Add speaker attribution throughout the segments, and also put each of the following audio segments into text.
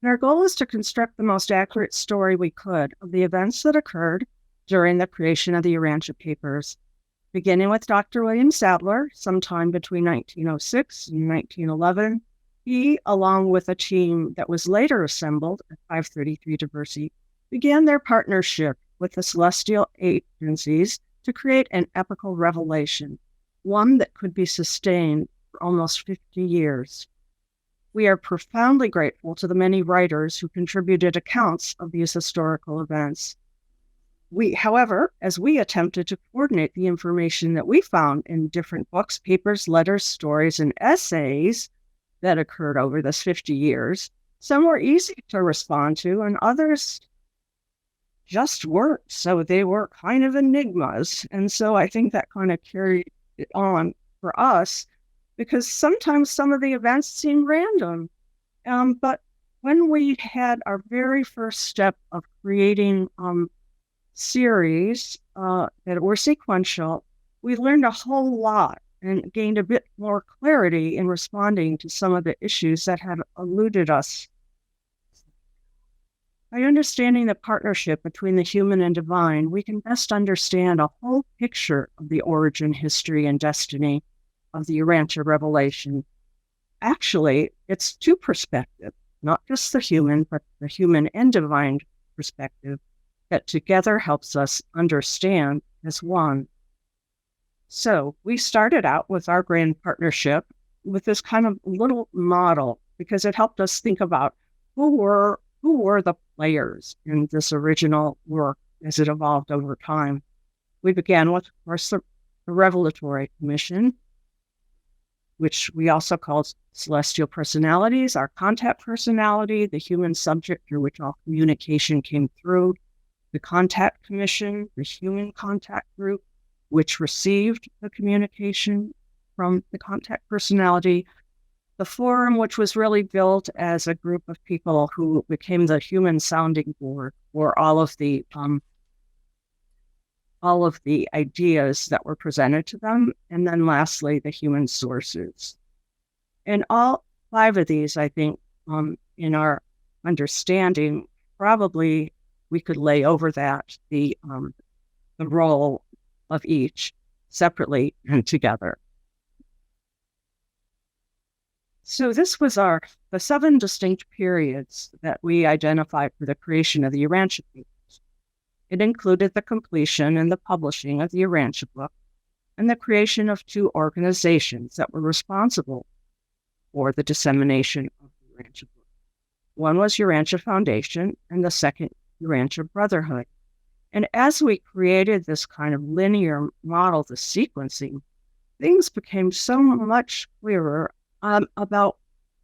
Speaker 1: And our goal is to construct the most accurate story we could of the events that occurred during the creation of the Urantia Papers, beginning with Dr. William Sadler sometime between 1906 and 1911. He, along with a team that was later assembled at 533 Diversey, began their partnership with the celestial agencies to create an epical revelation, one that could be sustained for almost 50 years. We are profoundly grateful to the many writers who contributed accounts of these historical events. However, as we attempted to coordinate the information that we found in different books, papers, letters, stories, and essays that occurred over this 50 years, some were easy to respond to and others just weren't. So they were kind of enigmas. And so I think that kind of carried it on for us, because sometimes some of the events seem random. But when we had our very first step of creating series that were sequential, we learned a whole lot and gained a bit more clarity in responding to some of the issues that had eluded us. By understanding the partnership between the human and divine, we can best understand a whole picture of the origin, history, and destiny of the Urantia revelation. Actually, it's two perspectives, not just the human, but the human and divine perspective that together helps us understand as one. So we started out with our grand partnership with this kind of little model, because it helped us think about who were the players in this original work as it evolved over time. We began with, of course, the Revelatory Commission, which we also called celestial personalities, our contact personality, the human subject through which all communication came through, the Contact Commission, the human contact group, which received the communication from the contact personality, the forum, which was really built as a group of people who became the human sounding board for all of the ideas that were presented to them, and then lastly, the human sources. And all five of these, I think, in our understanding, probably we could lay over that the role of each separately and together. So this was the 7 distinct periods that we identified for the creation of the Urantia Papers. It included the completion and the publishing of the Urantia book and the creation of 2 organizations that were responsible for the dissemination of the Urantia book. One was Urantia Foundation and the second Urantia Brotherhood. And as we created this kind of linear model, the sequencing, things became so much clearer about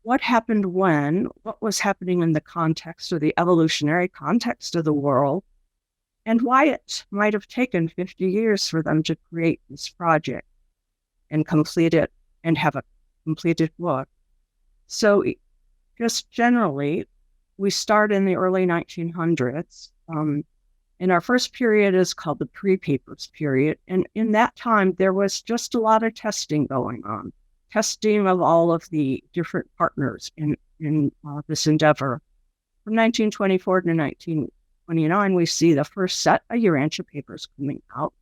Speaker 1: what happened when, what was happening in the context or the evolutionary context of the world, and why it might have taken 50 years for them to create this project and complete it and have a completed book. So just generally, we start in the early 1900s. And our first period is called the pre-papers period. And in that time, there was just a lot of testing going on. Testing of all of the different partners in this endeavor. From 1924 to 1929, we see the first set of Urantia Papers coming out.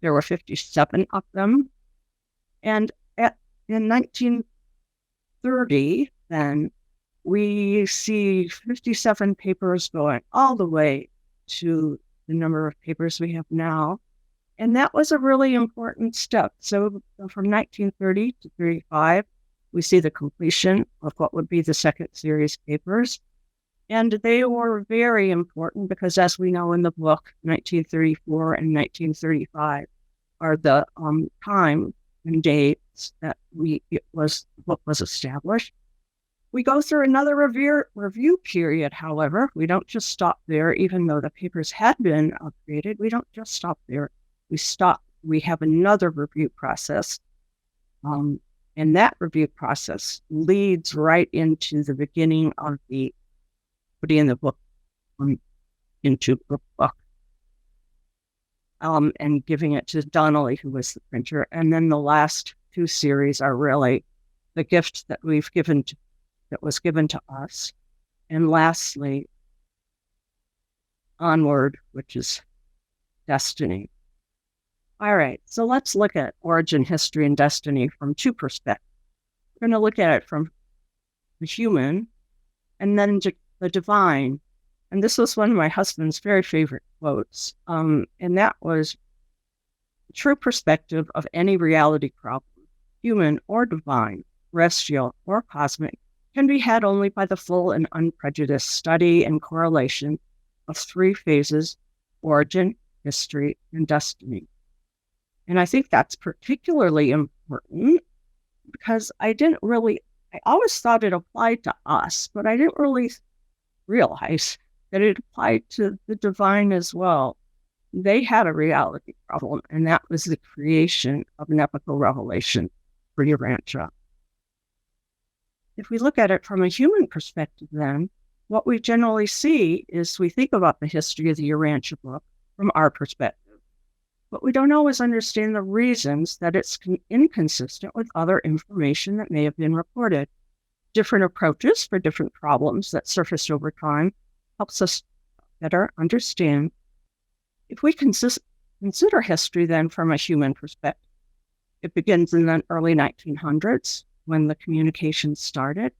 Speaker 1: There were 57 of them. And in 1930, then, we see 57 papers going all the way to the number of papers we have now. And that was a really important step. So from 1930 to 35, we see the completion of what would be the second series papers. And they were very important because, as we know in the book, 1934 and 1935 are the time and dates that the book was established. We go through another review period, however. We don't just stop there, even though the papers had been upgraded. We don't just stop there. We have another review process. And that review process leads right into the beginning of putting the book into the book. And giving it to Donnelly, who was the printer. And then the last 2 series are really the gift that was given to us. And lastly, onward, which is destiny. All right, so let's look at origin, history, and destiny from two perspectives. We're going to look at it from the human and then the divine. And this was one of my husband's very favorite quotes. And that was, true perspective of any reality problem, human or divine, terrestrial or cosmic, can be had only by the full and unprejudiced study and correlation of three phases: origin, history, and destiny. And I think that's particularly important because I always thought it applied to us, but I didn't really realize that it applied to the divine as well. They had a reality problem, and that was the creation of an epical revelation for Urantia. If we look at it from a human perspective, then, what we generally see is we think about the history of the Urantia book from our perspective, but we don't always understand the reasons that it's inconsistent with other information that may have been reported. Different approaches for different problems that surfaced over time helps us better understand. If we consider history then from a human perspective, it begins in the early 1900s when the communication started.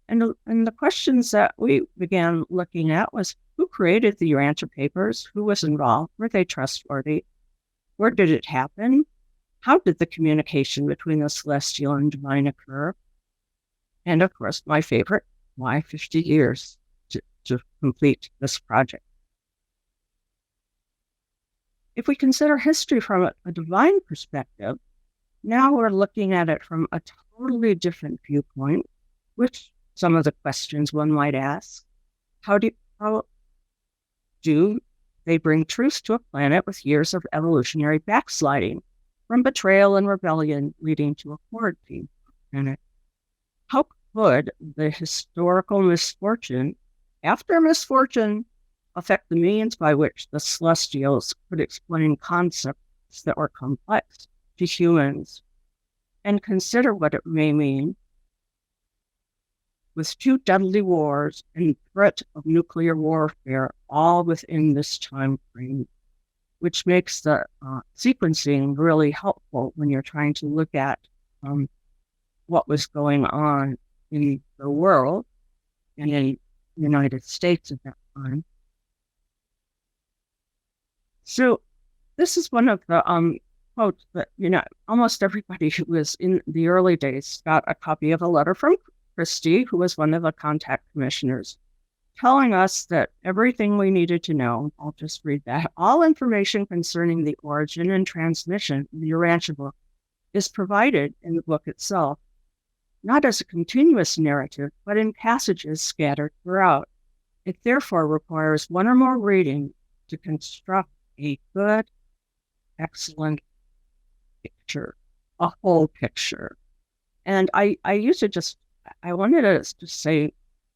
Speaker 1: And the questions that we began looking at was, who created the Urantia papers? Who was involved? Were they trustworthy? Where did it happen? How did the communication between the celestial and divine occur? And of course, my favorite, why 50 years to complete this project? If we consider history from a divine perspective, now we're looking at it from a totally different viewpoint, which some of the questions one might ask: how do they bring truth to a planet with years of evolutionary backsliding, from betrayal and rebellion leading to a quarantine planet? How could the historical misfortune after misfortune affect the means by which the celestials could explain concepts that were complex to humans, and consider what it may mean with two deadly wars and threat of nuclear warfare all within this time frame, which makes the sequencing really helpful when you're trying to look at what was going on in the world and in the United States at that time. So this is one of the quotes that, almost everybody who was in the early days got a copy of a letter from Trustee, who was one of the contact commissioners, telling us that everything we needed to know, I'll just read that, all information concerning the origin and transmission of the Urantia book is provided in the book itself, not as a continuous narrative, but in passages scattered throughout. It therefore requires one or more reading to construct a good, excellent picture, a whole picture. And I used to I wanted to just say,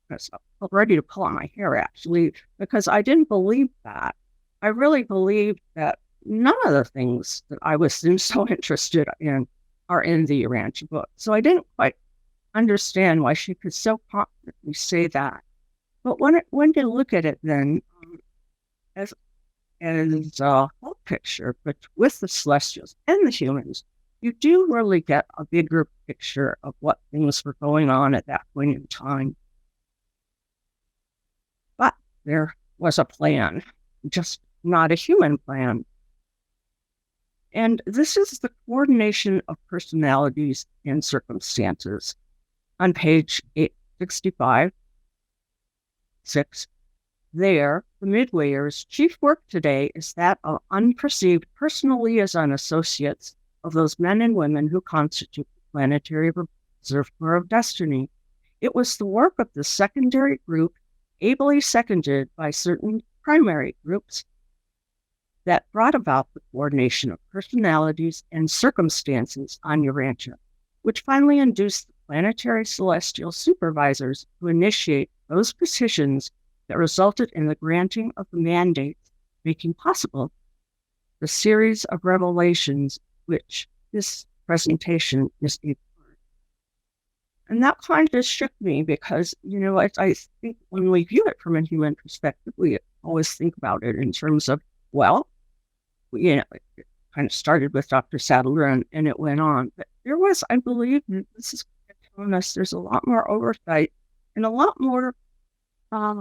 Speaker 1: I was ready to pull out my hair actually, because I didn't believe that. I really believed that none of the things that I was so interested in are in the Urantia book. So I didn't quite understand why she could so confidently say that. But when you look at it then as a whole picture, but with the celestials and the humans, you do really get a bigger picture of what things were going on at that point in time. But there was a plan, just not a human plan. And this is the coordination of personalities and circumstances. On page 865, 6, there, the midwayers' chief work today is that of unperceived personal liaison associates of those men and women who constitute the planetary reservoir of destiny. It was the work of the secondary group, ably seconded by certain primary groups, that brought about the coordination of personalities and circumstances on Urantia, which finally induced the planetary celestial supervisors to initiate those decisions that resulted in the granting of the mandates, making possible the series of revelations which this presentation is a part. And that kind of shook me because, I think when we view it from a human perspective, we always think about it in terms of, well, it kind of started with Dr. Sadler and it went on. But there was, I believe, and this is telling us there's a lot more oversight and a lot more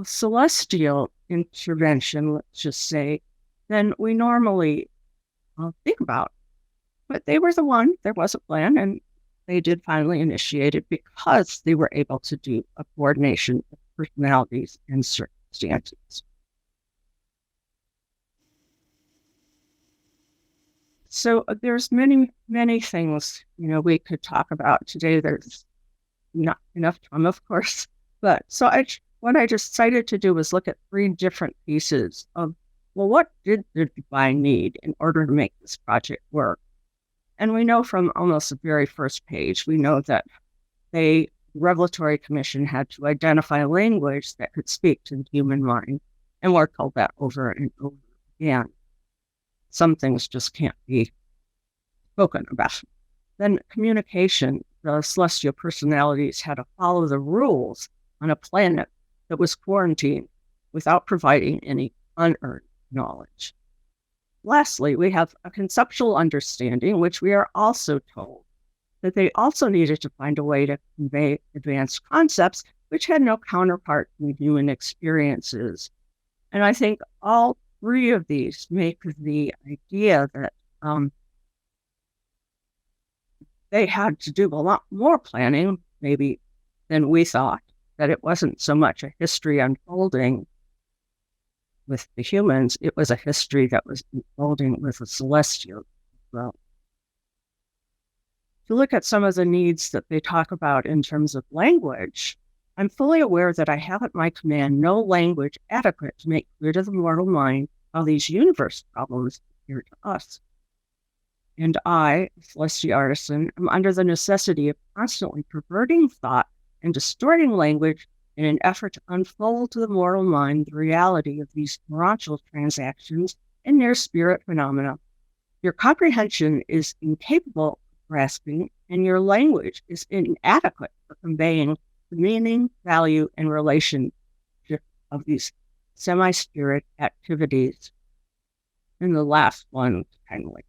Speaker 1: celestial intervention, let's just say, than we normally think about. But they were the one, there was a plan, and they did finally initiate it because they were able to do a coordination of personalities and circumstances. So there's many, many things, we could talk about today. There's not enough time, of course. But so what I decided to do was look at 3 different pieces of, well, what did the divine need in order to make this project work? And we know from almost the very first page, we know that the Revelatory Commission had to identify a language that could speak to the human mind. And we're told that over and over again. Some things just can't be spoken about. Then communication, the celestial personalities had to follow the rules on a planet that was quarantined without providing any unearned knowledge. Lastly, we have a conceptual understanding, which we are also told that they also needed to find a way to convey advanced concepts, which had no counterpart in human experiences. And I think all 3 of these make the idea that they had to do a lot more planning, maybe, than we thought, that it wasn't so much a history unfolding with the humans, it was a history that was unfolding with the celestial as well. To look at some of the needs that they talk about in terms of language, I'm fully aware that I have at my command no language adequate to make clear to the mortal mind how these universe problems appear to us. And I, celestial artisan, am under the necessity of constantly perverting thought and distorting language in an effort to unfold to the mortal mind the reality of these moral transactions and their spirit phenomena. Your comprehension is incapable of grasping, and your language is inadequate for conveying the meaning, value, and relationship of these semi-spirit activities. And the last one, kind of like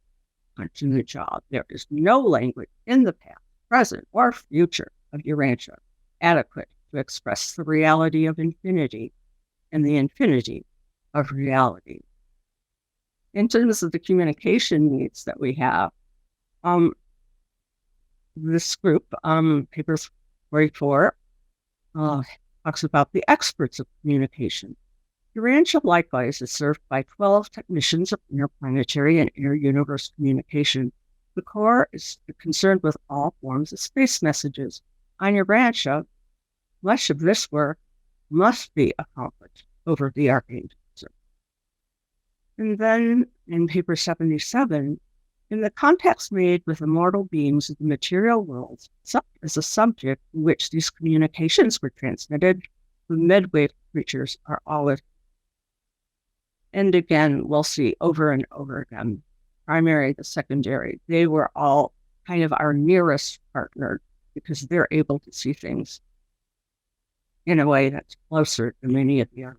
Speaker 1: punching the jaw, there is no language in the past, present, or future of Urantia adequate to express the reality of infinity and the infinity of reality. In terms of the communication needs that we have, this group, paper 44, talks about the experts of communication. Urantia likewise is served by 12 technicians of interplanetary and inter-universe communication. The Corps is concerned with all forms of space messages. On Urantia, much of this work must be accomplished over the Archangel. And then in paper 77, in the context made with immortal beings of the material worlds, such as a subject in which these communications were transmitted, the midwave creatures are always. And again, we'll see over and over again, primary, the secondary, they were all kind of our nearest partner because they're able to see things in a way that's closer to many of the other.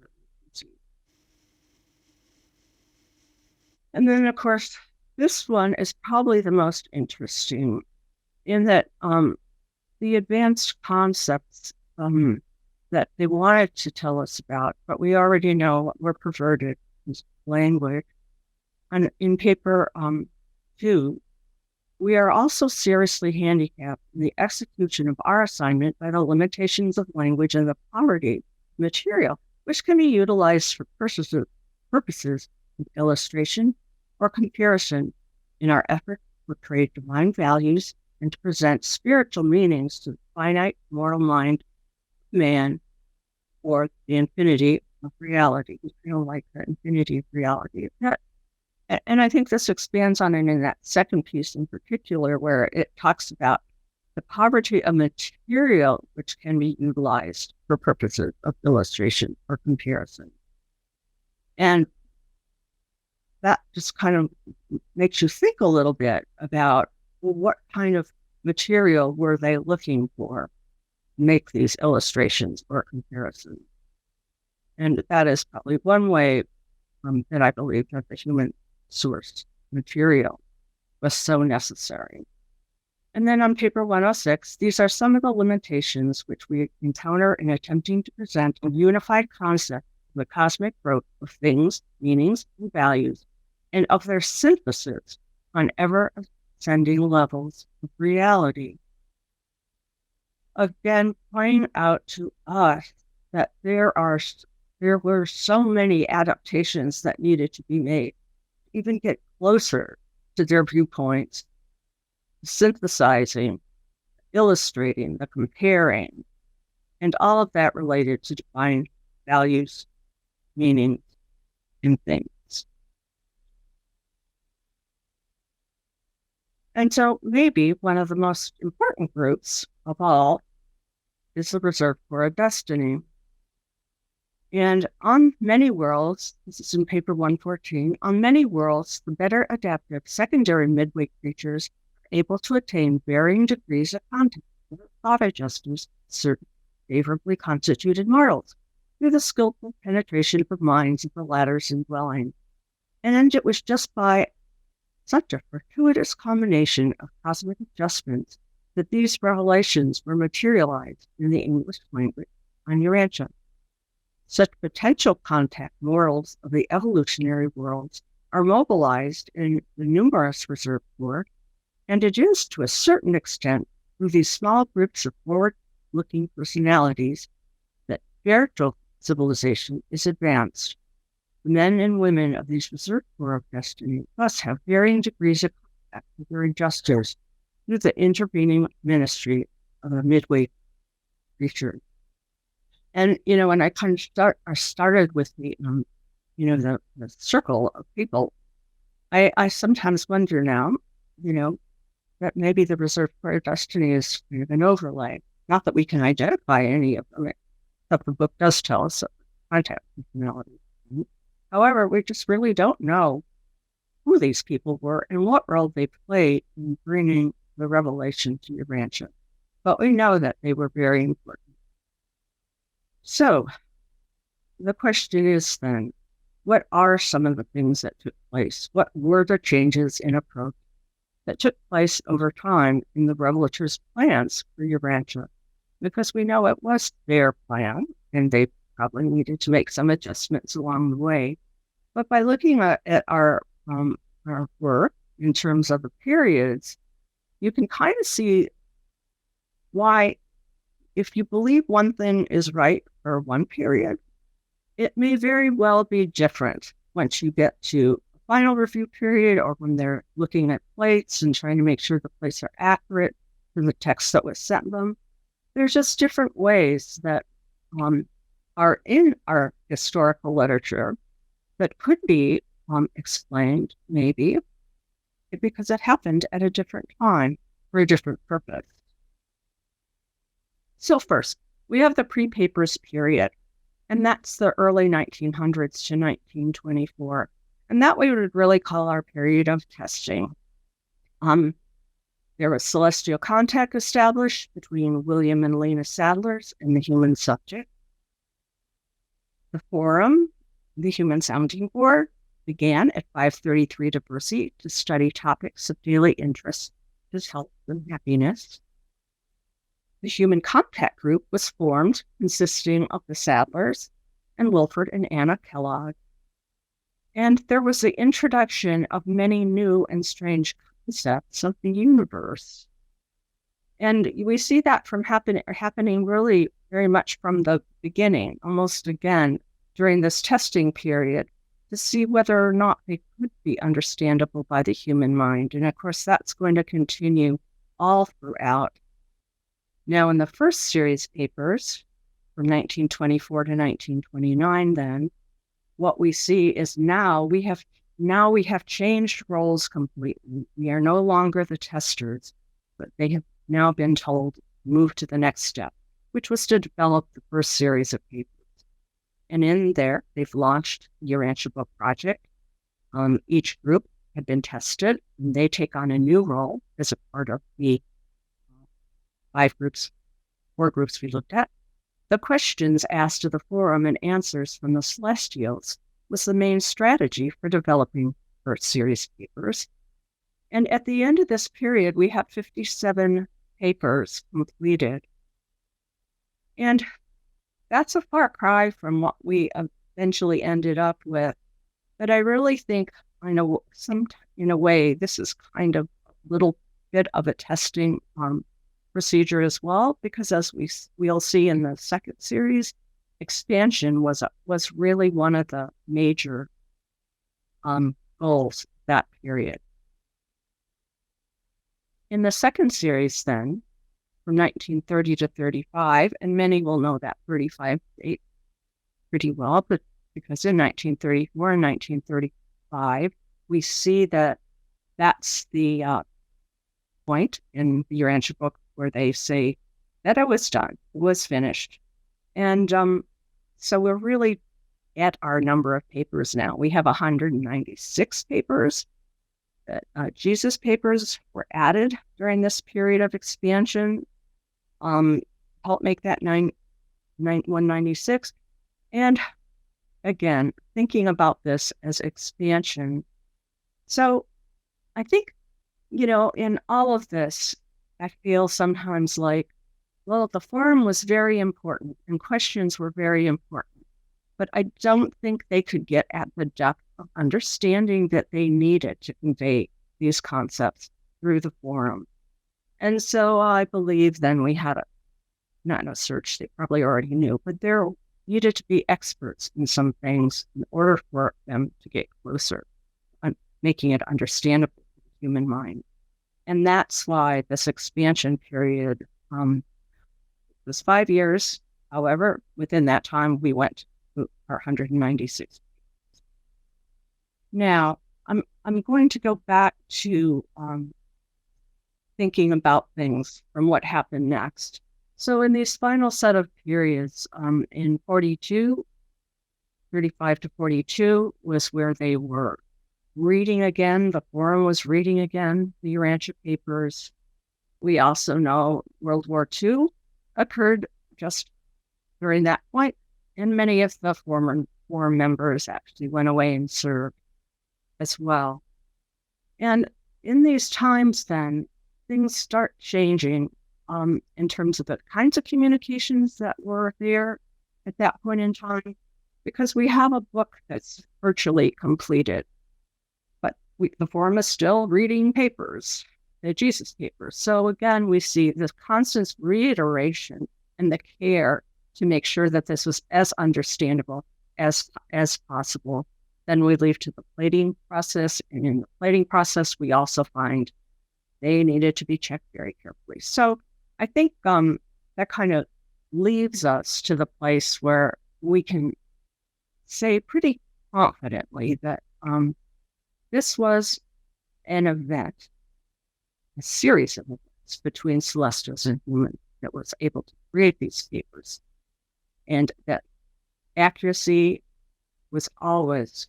Speaker 1: And then, of course, this one is probably the most interesting in that the advanced concepts that they wanted to tell us about, but we already know were perverted as language. And in paper 2, we are also seriously handicapped in the execution of our assignment by the limitations of language and the poverty of material, which can be utilized for purposes of illustration or comparison in our effort to portray divine values and to present spiritual meanings to the finite mortal mind of man or the infinity of reality. We feel like the infinity of reality. And I think this expands on it in that second piece in particular, where it talks about the poverty of material which can be utilized for purposes of illustration or comparison. And that just kind of makes you think a little bit about, well, what kind of material were they looking for? make these illustrations or comparisons. And that is probably one way that I believe that the human source material was so necessary. And then on paper 106, these are some of the limitations which we encounter in attempting to present a unified concept of the cosmic growth of things, meanings, and values, and of their synthesis on ever-ascending levels of reality. Again, pointing out to us that there were so many adaptations that needed to be made, to even get closer to their viewpoints, synthesizing, illustrating, the comparing, and all of that related to define values, meanings, and things. And so maybe one of the most important groups of all is the Reservoir of Destiny. And on many worlds, this is in paper 114, on many worlds, the better adaptive secondary midway creatures are able to attain varying degrees of contact with thought adjusters, certain favorably constituted mortals, through the skillful penetration of the minds of the latter's indwelling. And it was just by such a fortuitous combination of cosmic adjustments that these revelations were materialized in the English language on Urantia. Such potential contact mortals of the evolutionary worlds are mobilized in the numerous reserve corps, and it is to a certain extent through these small groups of forward-looking personalities that spiritual civilization is advanced. The men and women of these reserve corps of destiny must have varying degrees of contact with their adjusters through the intervening ministry of a midway creature. And, when I kind of started with the circle of people, I sometimes wonder now, that maybe the Reserve Corps of Destiny is kind of an overlay. Not that we can identify any of them, except the book does tell us contact personalities. However, we just really don't know who these people were and what role they played in bringing the revelation to Urantia. But we know that they were very important. So the question is then, what are some of the things that took place? What were the changes in approach that took place over time in the revelators' plans for Urantia? Because we know it was their plan, and they probably needed to make some adjustments along the way. But by looking at our work in terms of the periods, you can kind of see why, if you believe one thing is right for one period, it may very well be different once you get to the final review period, or when they're looking at plates and trying to make sure the plates are accurate to the text that was sent them. There's just different ways that are in our historical literature that could be explained, maybe, because it happened at a different time for a different purpose. So first, we have the pre-papers period, and that's the early 1900s to 1924. And that we would really call our period of testing. There was celestial contact established between William and Lena Sadlers and the human subject. The forum, the Human Sounding Board, began at 533 to Bercy to study topics of daily interest, such as health and happiness. The Human Contact Group was formed, consisting of the Sadlers and Wilford and Anna Kellogg. And there was the introduction of many new and strange concepts of the universe. And we see that from happening really very much from the beginning, almost again during this testing period, to see whether or not they could be understandable by the human mind. And of course, that's going to continue all throughout. Now, in the first series papers, from 1924 to 1929, then, what we see is now we have changed roles completely. We are no longer the testers, but they have now been told move to the next step, which was to develop the first series of papers. And in there, they've launched the Urantia Book Project. Each group had been tested, and they take on a new role as a part of the 5 groups four groups we looked at, the questions asked of the forum and answers from the Celestials was the main strategy for developing Earth series papers. And at the end of this period, we have 57 papers completed. And that's a far cry from what we eventually ended up with. But I really think, in a way, this is kind of a little bit of a testing procedure as well, because as we'll see in the second series, expansion was really one of the major goals of that period. In the second series, then, from 1930 to 35, and many will know that 35 date pretty well, but because in 1934 and 1935, we see that that's the point in the Urantia book where they say that it was done, it was finished. And so we're really at our number of papers now. We have 196 papers. Jesus papers were added during this period of expansion. Help make that 196. And again, thinking about this as expansion. So I think, in all of this, I feel sometimes like, well, the forum was very important and questions were very important, but I don't think they could get at the depth of understanding that they needed to convey these concepts through the forum. And so I believe then we had not a search, they probably already knew, but there needed to be experts in some things in order for them to get closer, making it understandable to the human mind. And that's why this expansion period was 5 years. However, within that time, we went to our 196. Now, I'm going to go back to thinking about things from what happened next. So in these final set of periods, in 42, 35 to 42 was where they were reading again. The forum was reading again the Urantia papers. We also know World War II occurred just during that point, and many of the former forum members actually went away and served as well. And in these times then, things start changing in terms of the kinds of communications that were there at that point in time, because we have a book that's virtually completed, but the forum is still reading papers, the Jesus papers. So again, we see this constant reiteration and the care to make sure that this was as understandable as possible. Then we leave to the plating process, and in the plating process, we also find they needed to be checked very carefully. So I think that kind of leaves us to the place where we can say pretty confidently that this was an event, a series of events between celestials and humans that was able to create these papers, and that accuracy was always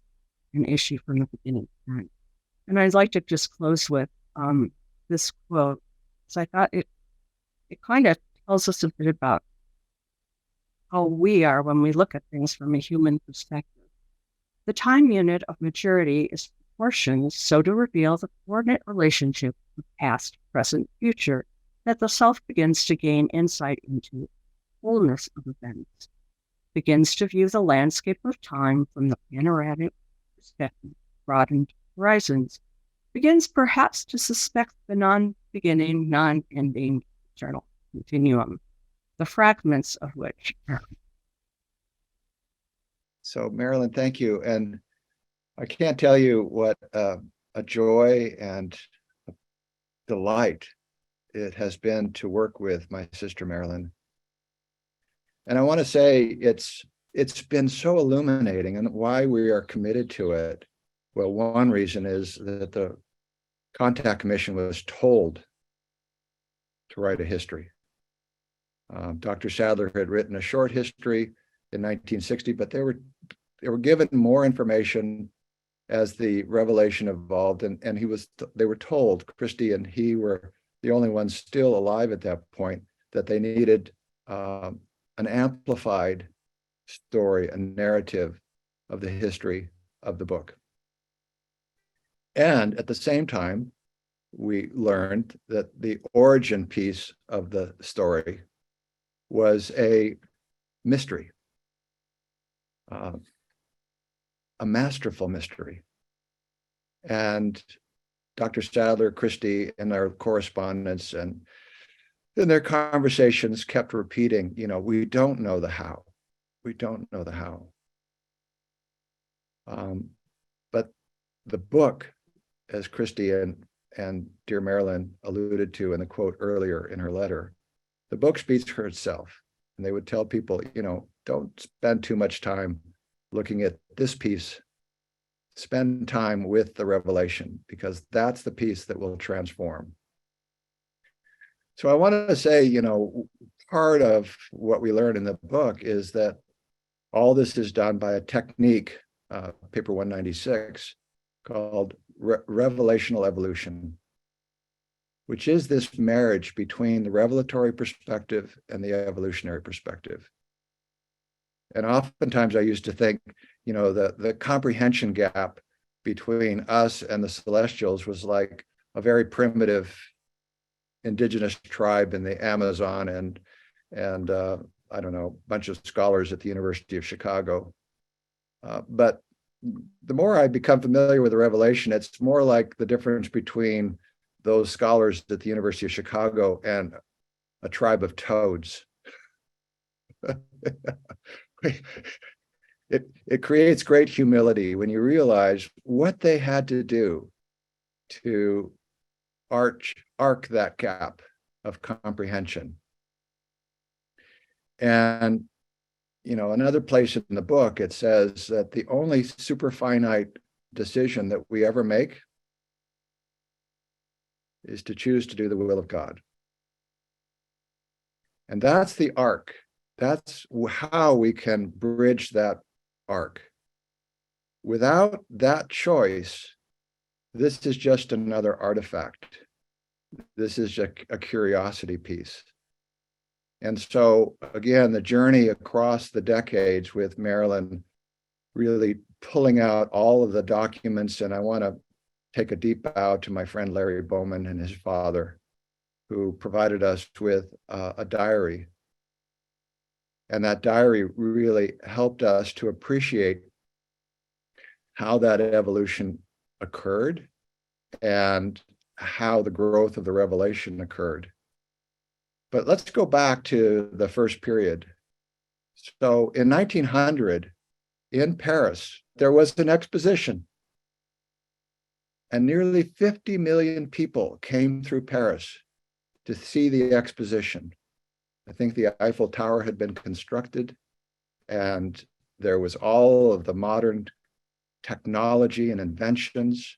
Speaker 1: an issue from the beginning. And I'd like to just close with this quote. So I thought it kind of tells us a bit about how we are when we look at things from a human perspective. The time unit of maturity is proportioned so to reveal the coordinate relationship of past, present, future, that the self begins to gain insight into wholeness of events, begins to view the landscape of time from the panoramic perspective, broadened horizons, begins perhaps to suspect the non-beginning, non-ending eternal continuum, the fragments of which are.
Speaker 2: So, Marilyn, thank you. And I can't tell you what a joy and a delight it has been to work with my sister, Marilyn. And I want to say it's been so illuminating, and why we are committed to it. Well, one reason is that the Contact Commission was told to write a history. Dr. Sadler had written a short history in 1960, but they were given more information as the revelation evolved, and they were told, Christy and he were the only ones still alive at that point, that they needed an amplified story, a narrative of the history of the book. And at the same time, we learned that the origin piece of the story was a mystery, a masterful mystery. And Dr. Sadler, Christie, in their correspondence and in their conversations kept repeating, we don't know the how. We don't know the how. But the book, as Christie and dear Marilyn alluded to in the quote earlier in her letter, the book speaks for itself. And they would tell people, don't spend too much time looking at this piece. Spend time with the revelation, because that's the piece that will transform. So I want to say, part of what we learn in the book is that all this is done by a technique, paper 196, called revelational evolution, which is this marriage between the revelatory perspective and the evolutionary perspective. And oftentimes I used to think, the comprehension gap between us and the celestials was like a very primitive indigenous tribe in the Amazon and I don't know, a bunch of scholars at the University of Chicago. But the more I become familiar with the revelation, it's more like the difference between those scholars at the University of Chicago and a tribe of toads. It creates great humility when you realize what they had to do to arc that gap of comprehension. And another place in the book, it says that the only superfinite decision that we ever make is to choose to do the will of God. And that's the arc. That's how we can bridge that arc. Without that choice, this is just another artifact. This is a curiosity piece. And so, again, the journey across the decades with Marilyn really pulling out all of the documents, and I want to take a deep bow to my friend Larry Bowman and his father, who provided us with a diary. And that diary really helped us to appreciate how that evolution occurred and how the growth of the revelation occurred. But let's go back to the first period. So in 1900, in Paris, there was an exposition, and nearly 50 million people came through Paris to see the exposition. I think the Eiffel Tower had been constructed, and there was all of the modern technology and inventions.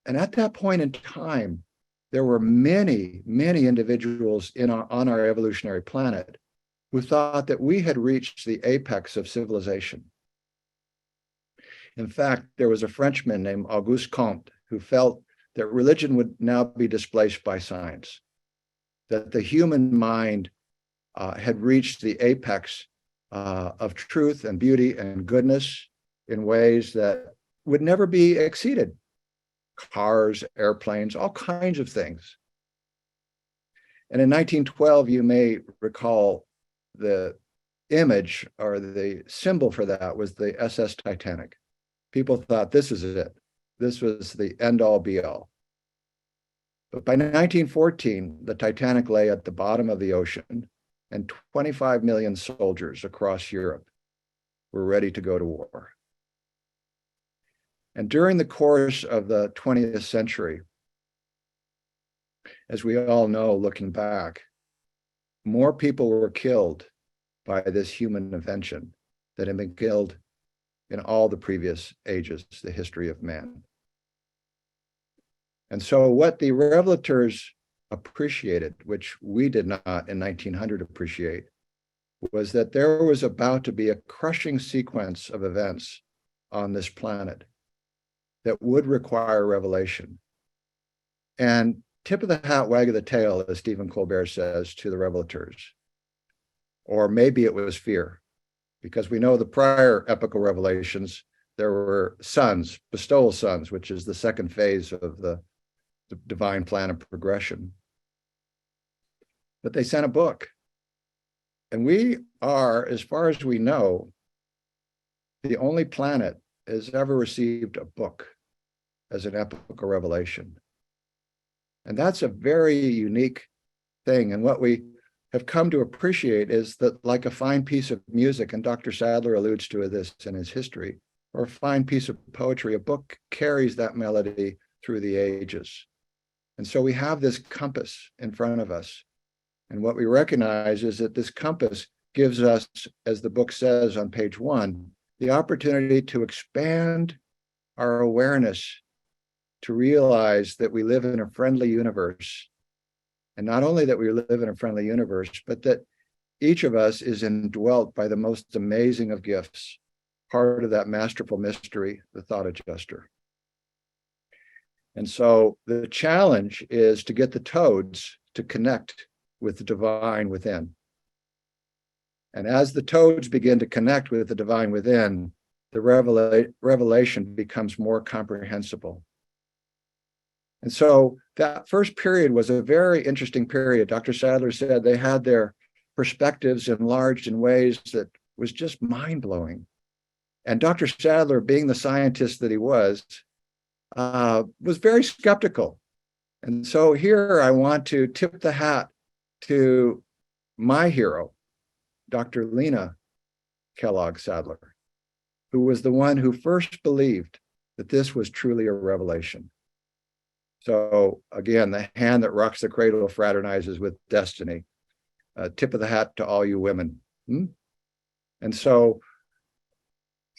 Speaker 2: And at that point in time, there were many, many individuals on our evolutionary planet who thought that we had reached the apex of civilization. In fact, there was a Frenchman named Auguste Comte who felt that religion would now be displaced by science, that the human mind had reached the apex of truth and beauty and goodness in ways that would never be exceeded. Cars, airplanes, all kinds of things. And in 1912, you may recall the image or the symbol for that was the SS Titanic. People thought this is it. This was the end all be all. But by 1914, the Titanic lay at the bottom of the ocean, and 25 million soldiers across Europe were ready to go to war. And during the course of the 20th century, as we all know, looking back, more people were killed by this human invention than had been killed in all the previous ages, the history of man. And so what the revelators appreciated, which we did not in 1900 appreciate, was that there was about to be a crushing sequence of events on this planet that would require revelation. And tip of the hat, wag of the tail, as Stephen Colbert says to the revelators. or maybe it was fear, because we know the prior epical revelations, there were sons, bestowal sons, which is the second phase of the divine plan of progression. But they sent a book. And we are, as far as we know, the only planet has ever received a book as an epical revelation. And that's a very unique thing. And what we have come to appreciate is that, like a fine piece of music, and Dr. Sadler alludes to this in his history, or a fine piece of poetry, a book carries that melody through the ages. And so we have this compass in front of us. And what we recognize is that this compass gives us, as the book says on page 1, the opportunity to expand our awareness, to realize that we live in a friendly universe. And not only that we live in a friendly universe, but that each of us is indwelt by the most amazing of gifts, part of that masterful mystery, the thought adjuster. And so the challenge is to get the toads to connect with the divine within. And as the toads begin to connect with the divine within, the revelation becomes more comprehensible. And so that first period was a very interesting period. Dr. Sadler said they had their perspectives enlarged in ways that was just mind-blowing. And Dr. Sadler, being the scientist that he was very skeptical. And so here I want to tip the hat to my hero, Dr. Lena Kellogg Sadler, who was the one who first believed that this was truly a revelation. So again, the hand that rocks the cradle fraternizes with destiny. Tip of the hat to all you women. And so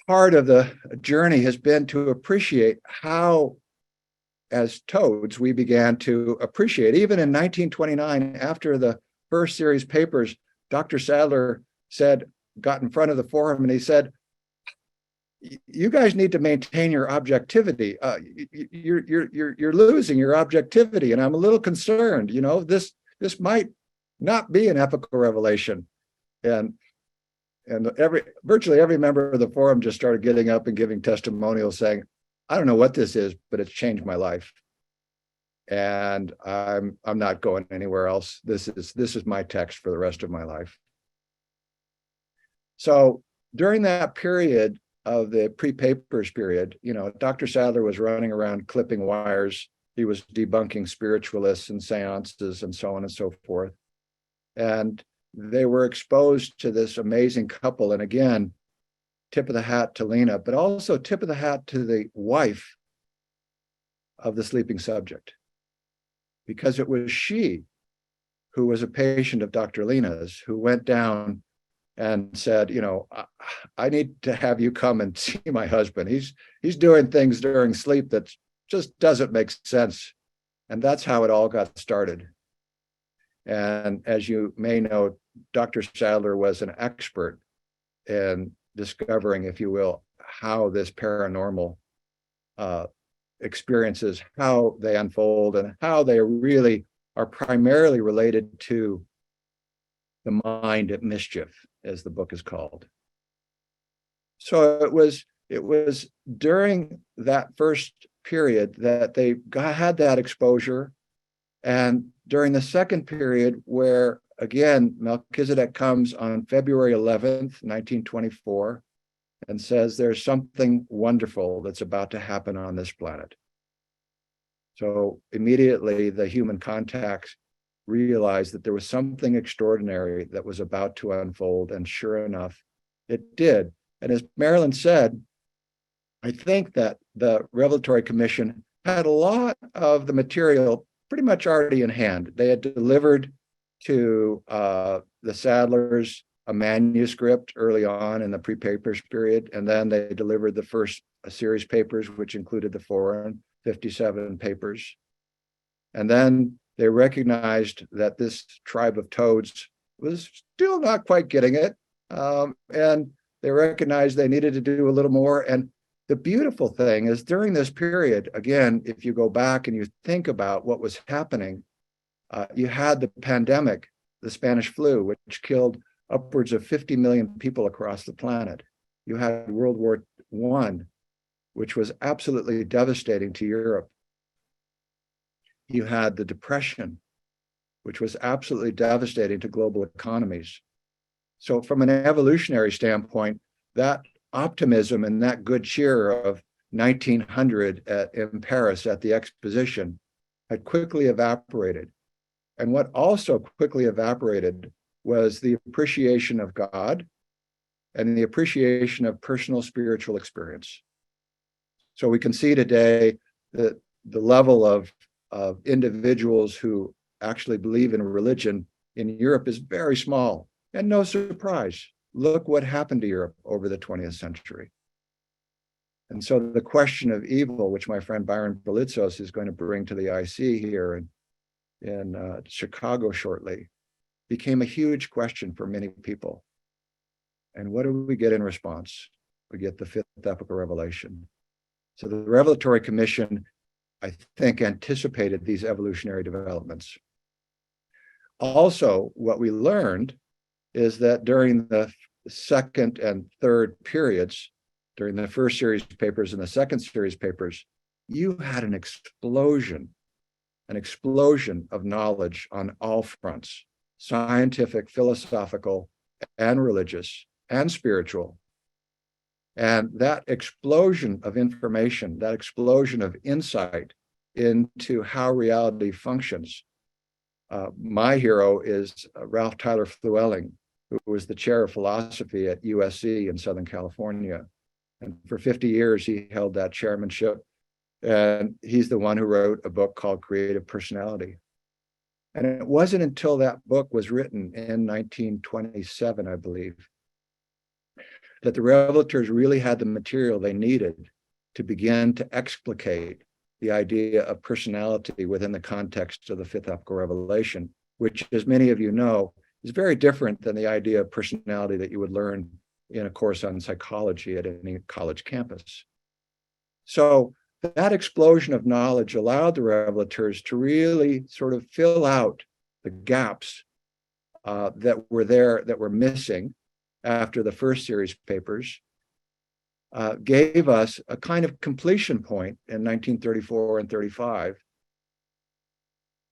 Speaker 2: part of the journey has been to appreciate how, as toads, we began to appreciate. Even in 1929, after the first series papers, Dr. Sadler got in front of the forum and he said, "You guys need to maintain your objectivity. You're losing your objectivity, and I'm a little concerned. You know, this might not be an epical revelation." And virtually every member of the forum just started getting up and giving testimonials saying, "I don't know what this is, but it's changed my life, and I'm not going anywhere else. This is my text for the rest of my life." So during that period of the pre-papers period, Dr. Sadler was running around clipping wires. He was debunking spiritualists and seances and so on and so forth. And they were exposed to this amazing couple. And again, tip of the hat to Lena, but also tip of the hat to the wife of the sleeping subject, because it was she who was a patient of Dr. Lena's, who went down and said, "I need to have you come and see my husband. He's doing things during sleep that just doesn't make sense." And that's how it all got started. And as you may know, Dr. Sadler was an expert in discovering, if you will, how this paranormal experiences, how they unfold, and how they really are primarily related to the mind at mischief, as the book is called. So it was during that first period that they had that exposure. And during the second period, where again, Melchizedek comes on February 11th, 1924, and says there's something wonderful that's about to happen on this planet. So immediately the human contacts realized that there was something extraordinary that was about to unfold. And sure enough, it did. And as Marilyn said, I think that the Revelatory Commission had a lot of the material pretty much already in hand. They had delivered to the Sadlers a manuscript early on in the pre-papers period, and then they delivered the first series papers, which included the 457 papers. And then they recognized that this tribe of toads was still not quite getting it, and they recognized they needed to do a little more. And the beautiful thing is, during this period, again, if you go back and you think about what was happening, you had the pandemic, the Spanish flu, which killed upwards of 50 million people across the planet. You had World War I, which was absolutely devastating to Europe. You had the Depression, which was absolutely devastating to global economies. So from an evolutionary standpoint, that optimism and that good cheer of 1900 in Paris at the exposition had quickly evaporated. And what also quickly evaporated was the appreciation of God and the appreciation of personal spiritual experience. So we can see today that the level of individuals who actually believe in religion in Europe is very small. And no surprise, look what happened to Europe over the 20th century. And so the question of evil, which my friend Byron Belitzos is going to bring to the IC here in Chicago shortly, became a huge question for many people. And what do we get in response? We get the fifth epoch of revelation. So the Revelatory Commission, I think, anticipated these evolutionary developments. Also, what we learned is that during the second and third periods, during the first series of papers and the second series of papers, you had an explosion of knowledge on all fronts, scientific, philosophical, and religious, and spiritual. And that explosion of information, that explosion of insight into how reality functions. My hero is Ralph Tyler Flewelling, who was the chair of philosophy at USC in Southern California. And for 50 years, he held that chairmanship. And he's the one who wrote a book called Creative Personality. And it wasn't until that book was written in 1927, I believe, that the revelators really had the material they needed to begin to explicate the idea of personality within the context of the fifth epoch revelation, which, as many of you know, is very different than the idea of personality that you would learn in a course on psychology at any college campus. So that explosion of knowledge allowed the revelators to really sort of fill out the gaps that were there, that were missing after the first series of papers, gave us a kind of completion point in 1934 and 35.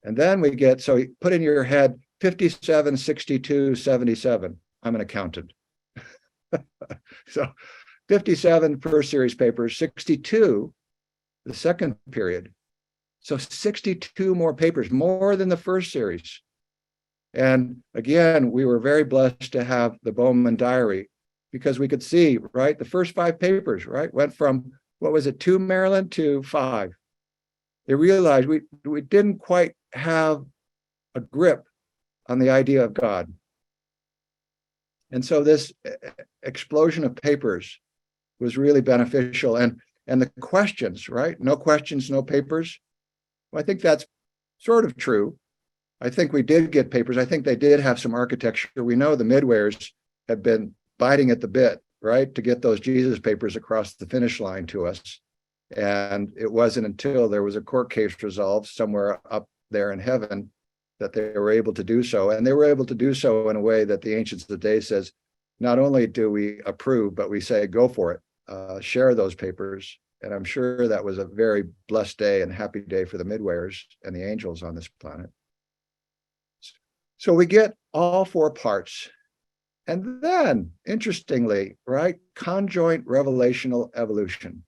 Speaker 2: And then we get, so put in your head 57, 62, 77. I'm an accountant. So 57 first series papers, 62 the second period. So 62 more papers, more than the first series. And again, we were very blessed to have the Bowman Diary, because we could see, right, the first 5 papers, right, went from, what was it, 2, Marilyn, to 5. They realized we didn't quite have a grip on the idea of God. And so this explosion of papers was really beneficial. And the questions, right, no questions, no papers. Well, I think that's sort of true. I think we did get papers. I think they did have some architecture. We know the midwayers have been biting at the bit, right, to get those Jesus papers across the finish line to us. And it wasn't until there was a court case resolved somewhere up there in heaven that they were able to do so. And they were able to do so in a way that the Ancients of the Day says, not only do we approve, but we say, go for it, share those papers. And I'm sure that was a very blessed day and happy day for the midwayers and the angels on this planet. So we get all 4 parts. And then, interestingly, right, conjoint revelational evolution.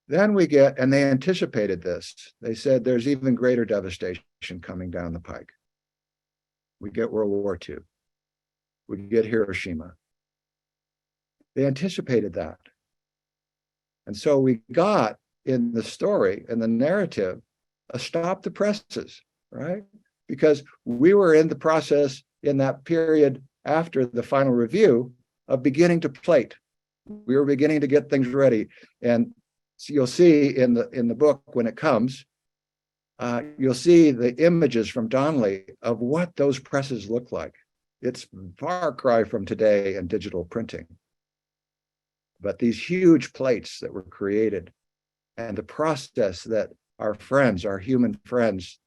Speaker 2: Then we get, and they anticipated this. They said there's even greater devastation coming down the pike. We get World War II. We get Hiroshima. They anticipated that. And so we got in the story, in the narrative, a stop the presses, right? Because we were in the process in that period after the final review of beginning to plate. We were beginning to get things ready. And so you'll see in the book when it comes, you'll see the images from Donnelly of what those presses look like. It's far cry from today and digital printing. But these huge plates that were created and the process that our friends, our human friends,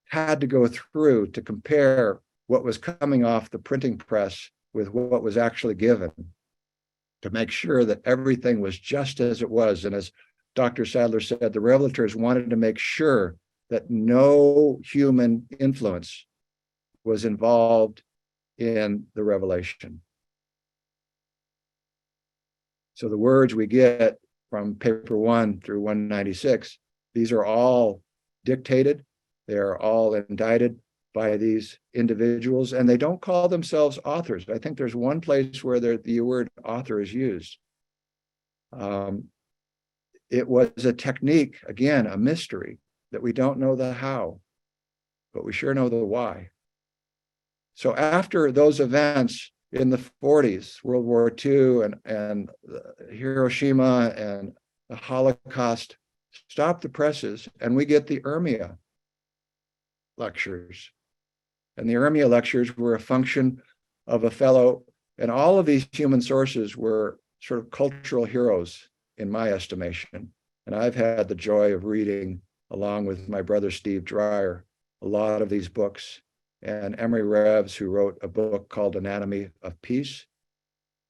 Speaker 2: had to go through to compare what was coming off the printing press with what was actually given, to make sure that everything was just as it was. And as Dr. Sadler said, the revelators wanted to make sure that no human influence was involved in the revelation. So the words we get from paper 1 through 196, these are all dictated. They are all indicted by these individuals, and they don't call themselves authors. I think there's one place where the word author is used. It was a technique, again, a mystery, that we don't know the how, but we sure know the why. So after those events in the 40s, World War II and Hiroshima and the Holocaust, stop the presses, and we get the Urmia lectures. And the Urmia lectures were a function of a fellow, and all of these human sources were sort of cultural heroes in my estimation. And I've had the joy of reading, along with my brother Steve Dreyer, a lot of these books. And Emery Revs, who wrote a book called Anatomy of Peace,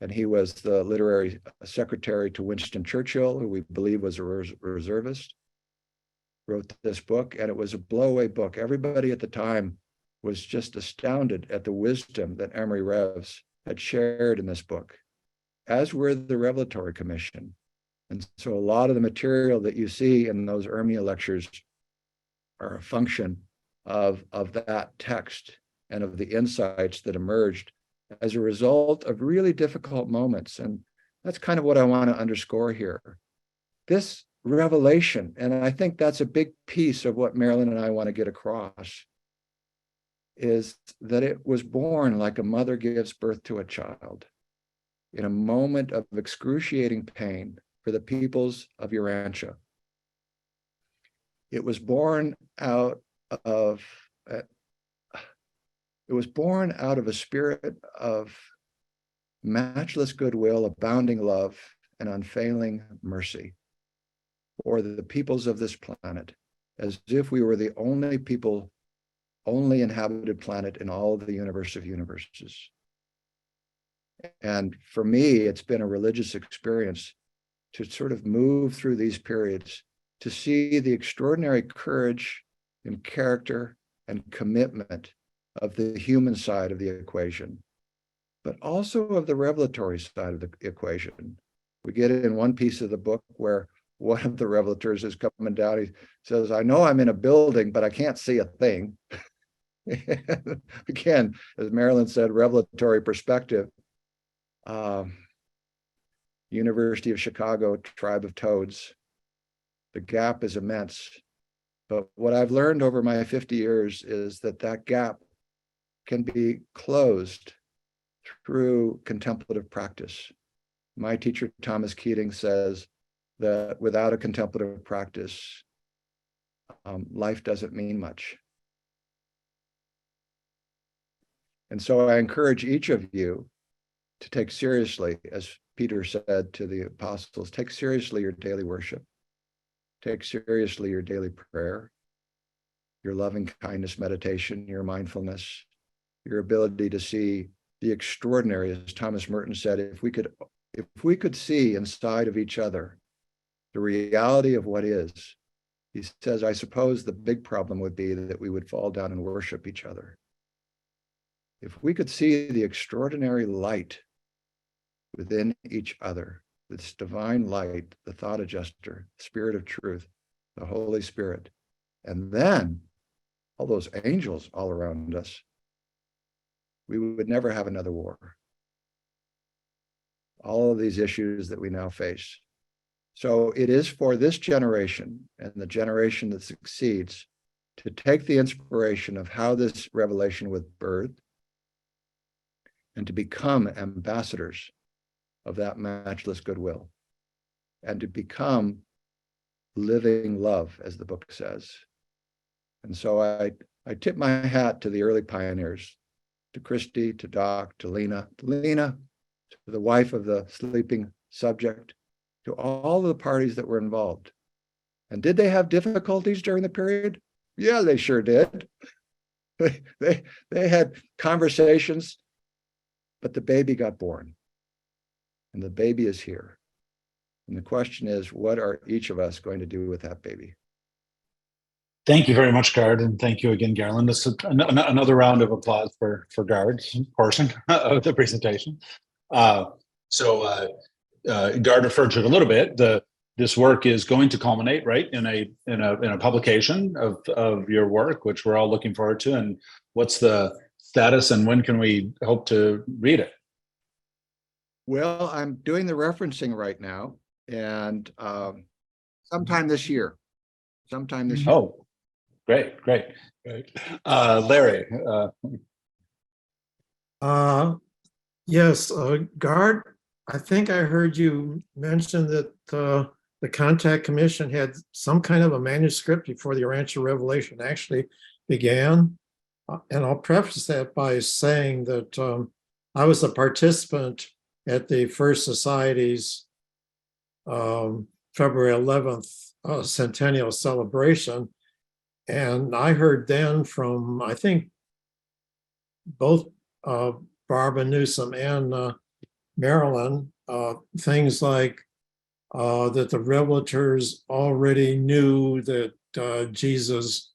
Speaker 2: and he was the literary secretary to Winston Churchill, who we believe was a reservist, wrote this book, and it was a blow-away book. Everybody at the time was just astounded at the wisdom that Emery Revs had shared in this book, as were the Revelatory Commission. And so a lot of the material that you see in those Urmia lectures are a function of that text and of the insights that emerged as a result of really difficult moments. And that's kind of what I want to underscore here. This revelation, and I think that's a big piece of what Marilyn and I want to get across, is that it was born like a mother gives birth to a child in a moment of excruciating pain for the peoples of Urantia. It was born out of a spirit of matchless goodwill, abounding love, and unfailing mercy for the peoples of this planet, as if we were the only inhabited planet in all of the universe of universes. And for me, it's been a religious experience to sort of move through these periods, to see the extraordinary courage and character and commitment of the human side of the equation, but also of the revelatory side of the equation. We get it in one piece of the book where one of the revelators is coming down. He says, I know I'm in a building, but I can't see a thing. Again, as Marilyn said, revelatory perspective. University of Chicago, tribe of toads. The gap is immense. But what I've learned over my 50 years is that that gap can be closed through contemplative practice. My teacher, Thomas Keating, says that without a contemplative practice, life doesn't mean much. And so I encourage each of you to take seriously, as Peter said to the apostles, take seriously your daily worship. Take seriously your daily prayer, your loving kindness meditation, your mindfulness, your ability to see the extraordinary, as Thomas Merton said, if we could see inside of each other the reality of what is, he says, I suppose the big problem would be that we would fall down and worship each other. If we could see the extraordinary light within each other, this divine light, the thought adjuster, spirit of truth, the Holy Spirit, and then all those angels all around us, we would never have another war. All of these issues that we now face. So it is for this generation and the generation that succeeds to take the inspiration of how this revelation was birthed and to become ambassadors of that matchless goodwill and to become living love, as the book says. And so I tip my hat to the early pioneers, to Christy, to Doc, to Lena, to the wife of the sleeping subject, to all the parties that were involved. And did they have difficulties during the period? Yeah, they sure did. They had conversations, but the baby got born. And the baby is here. And the question is, what are each of us going to do with that baby?
Speaker 3: Thank you very much, Gard, and thank you again, Garland. This is another round of applause for Gard's portion of the presentation. Gard referred to it a little bit. This work is going to culminate, right, in a publication of your work, which we're all looking forward to. And what's the status, and when can we hope to read it?
Speaker 2: Well, I'm doing the referencing right now, and sometime this year.
Speaker 3: Oh, great. Larry.
Speaker 4: Yes, Gard, I think I heard you mention that the Contact Commission had some kind of a manuscript before the Urantia Revelation actually began. And I'll preface that by saying that I was a participant at the First Society's February 11th centennial celebration. And I heard then from, I think, both Barbara Newsom and Marilyn, things like that the revelators already knew that Jesus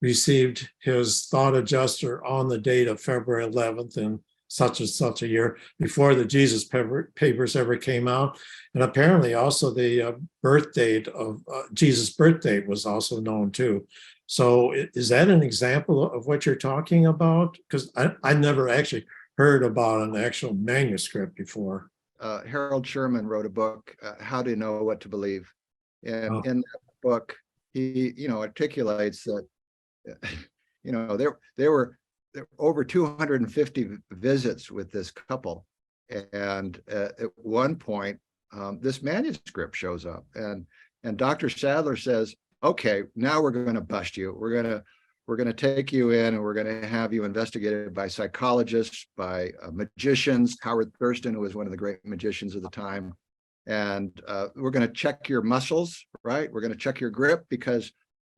Speaker 4: received his thought adjuster on the date of February 11th in such and such a year, before the Jesus papers ever came out. And apparently also the birth date of Jesus' birth date was also known too. So is that an example of what you're talking about? Because I never actually heard about an actual manuscript before.
Speaker 2: Harold Sherman wrote a book, How to Know What to Believe. And in that book, he, articulates that, there were over 250 visits with this couple. And at one point, this manuscript shows up, and Dr. Sadler says, okay, now we're going to bust you. We're going to take you in, and we're going to have you investigated by psychologists, by magicians, Howard Thurston, who was one of the great magicians of the time. And we're going to check your muscles, right? We're going to check your grip, because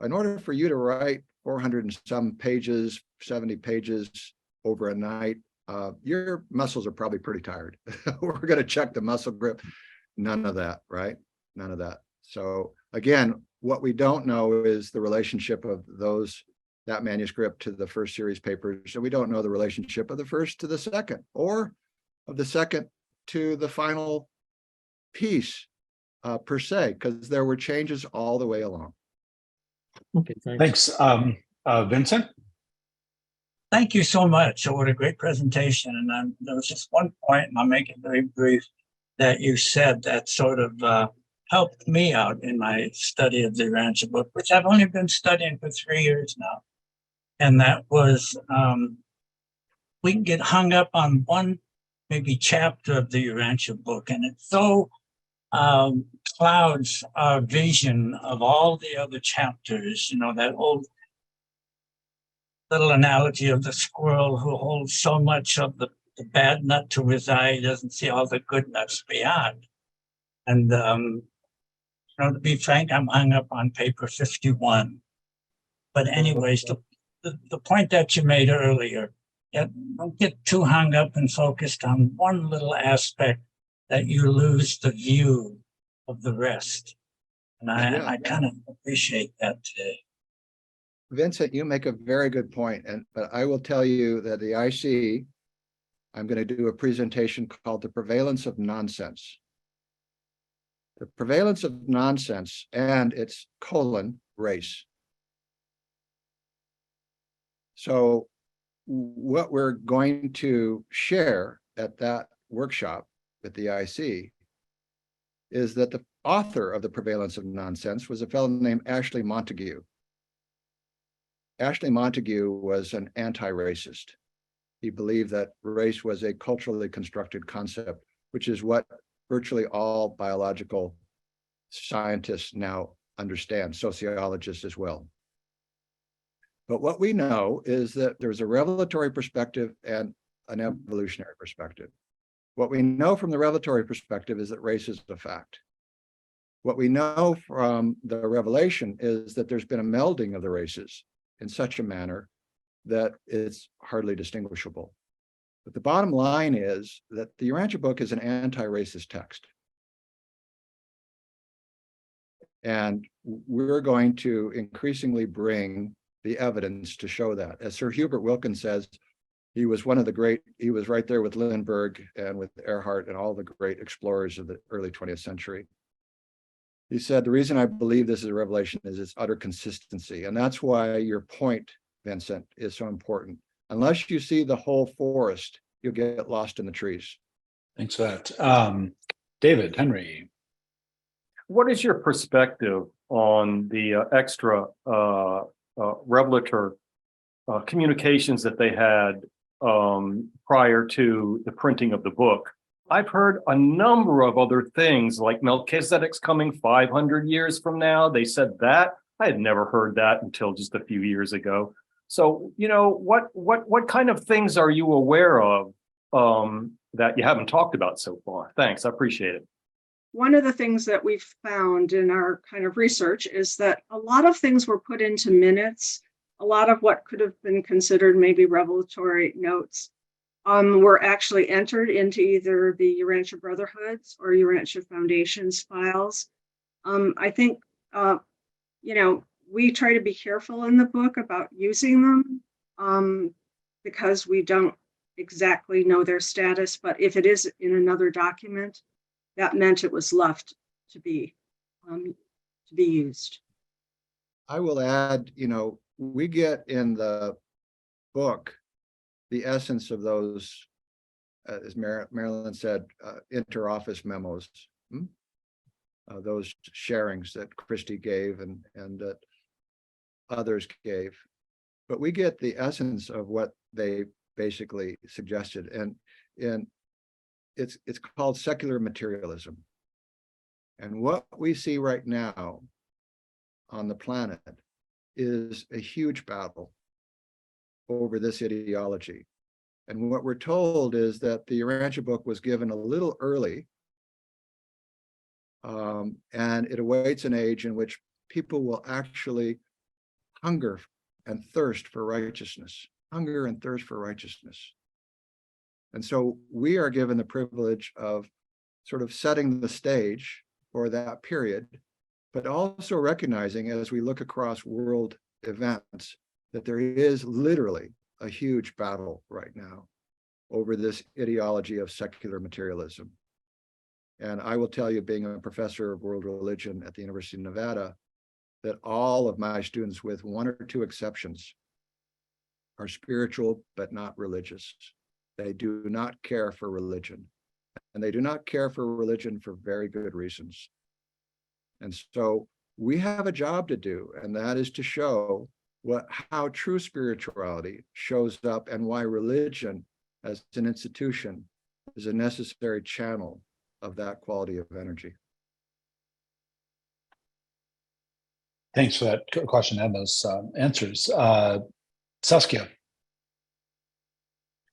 Speaker 2: in order for you to write 400 and some pages, 70 pages over a night, your muscles are probably pretty tired. We're going to check the muscle grip. None of that, right? None of that. So again, what we don't know is the relationship of that manuscript to the first series papers. So we don't know the relationship of the first to the second, or of the second to the final piece per se, because there were changes all the way along.
Speaker 4: Okay,
Speaker 3: Thanks. Vincent?
Speaker 5: Thank you so much. What a great presentation. And there was just one point, and I'll make it very brief, that you said that sort of helped me out in my study of the Urantia book, which I've only been studying for 3 years now. And that was, we can get hung up on one maybe chapter of the Urantia book, and it so clouds our vision of all the other chapters. That old little analogy of the squirrel who holds so much of the bad nut to his eye, he doesn't see all the good nuts beyond. And to be frank, I'm hung up on paper 51. But anyways, the point that you made earlier, don't get too hung up and focused on one little aspect that you lose the view of the rest. And I kind of appreciate that today.
Speaker 2: Vincent, you make a very good point. But I will tell you that the IC, I'm going to do a presentation called The Prevalence of Nonsense. The prevalence of nonsense and its race. So what we're going to share at that workshop at the IC is that the author of The Prevalence of Nonsense was a fellow named Ashley Montague. Ashley Montague was an anti-racist. He believed that race was a culturally constructed concept, which is what virtually all biological scientists now understand, sociologists as well. But what we know is that there's a revelatory perspective and an evolutionary perspective. What we know from the revelatory perspective is that race is a fact. What we know from the revelation is that there's been a melding of the races in such a manner that it's hardly distinguishable. But the bottom line is that the Urantia book is an anti-racist text. And we're going to increasingly bring the evidence to show that. As Sir Hubert Wilkins says, he was one of the great, he was right there with Lindbergh and with Earhart and all the great explorers of the early 20th century. He said, the reason I believe this is a revelation is its utter consistency. And that's why your point, Vincent, is so important. Unless you see the whole forest, you'll get lost in the trees.
Speaker 3: Thanks for that. David, Henry.
Speaker 6: What is your perspective on the extra revelator communications that they had prior to the printing of the book? I've heard a number of other things, like Melchizedek's coming 500 years from now. They said that. I had never heard that until just a few years ago. So, you know, what kind of things are you aware of that you haven't talked about so far? Thanks, I appreciate it.
Speaker 1: One of the things that we've found in our kind of research is that a lot of things were put into minutes. A lot of what could have been considered maybe revelatory notes were actually entered into either the Urantia Brotherhood's or Urantia Foundation's files. I think, you know, we try to be careful in the book about using them because we don't exactly know their status, but if it is in another document, that meant it was left to be used.
Speaker 2: I will add, you know, we get in the book the essence of those, as Marilyn said, inter-office memos, those sharings that Christie gave and that others gave. But we get the essence of what they basically suggested, and it's called secular materialism. And what we see right now on the planet is a huge battle over this ideology. And what we're told is that the Urantia book was given a little early, and it awaits an age in which people will actually hunger and thirst for righteousness, hunger and thirst for righteousness. And so we are given the privilege of sort of setting the stage for that period, but also recognizing as we look across world events that there is literally a huge battle right now over this ideology of secular materialism. And I will tell you, being a professor of world religion at the University of Nevada, that all of my students, with one or two exceptions, are spiritual but not religious. They do not care for religion, and they do not care for religion for very good reasons. And so we have a job to do, and that is to show how true spirituality shows up and why religion as an institution is a necessary channel of that quality of energy.
Speaker 3: Thanks for that question and those answers. Saskia.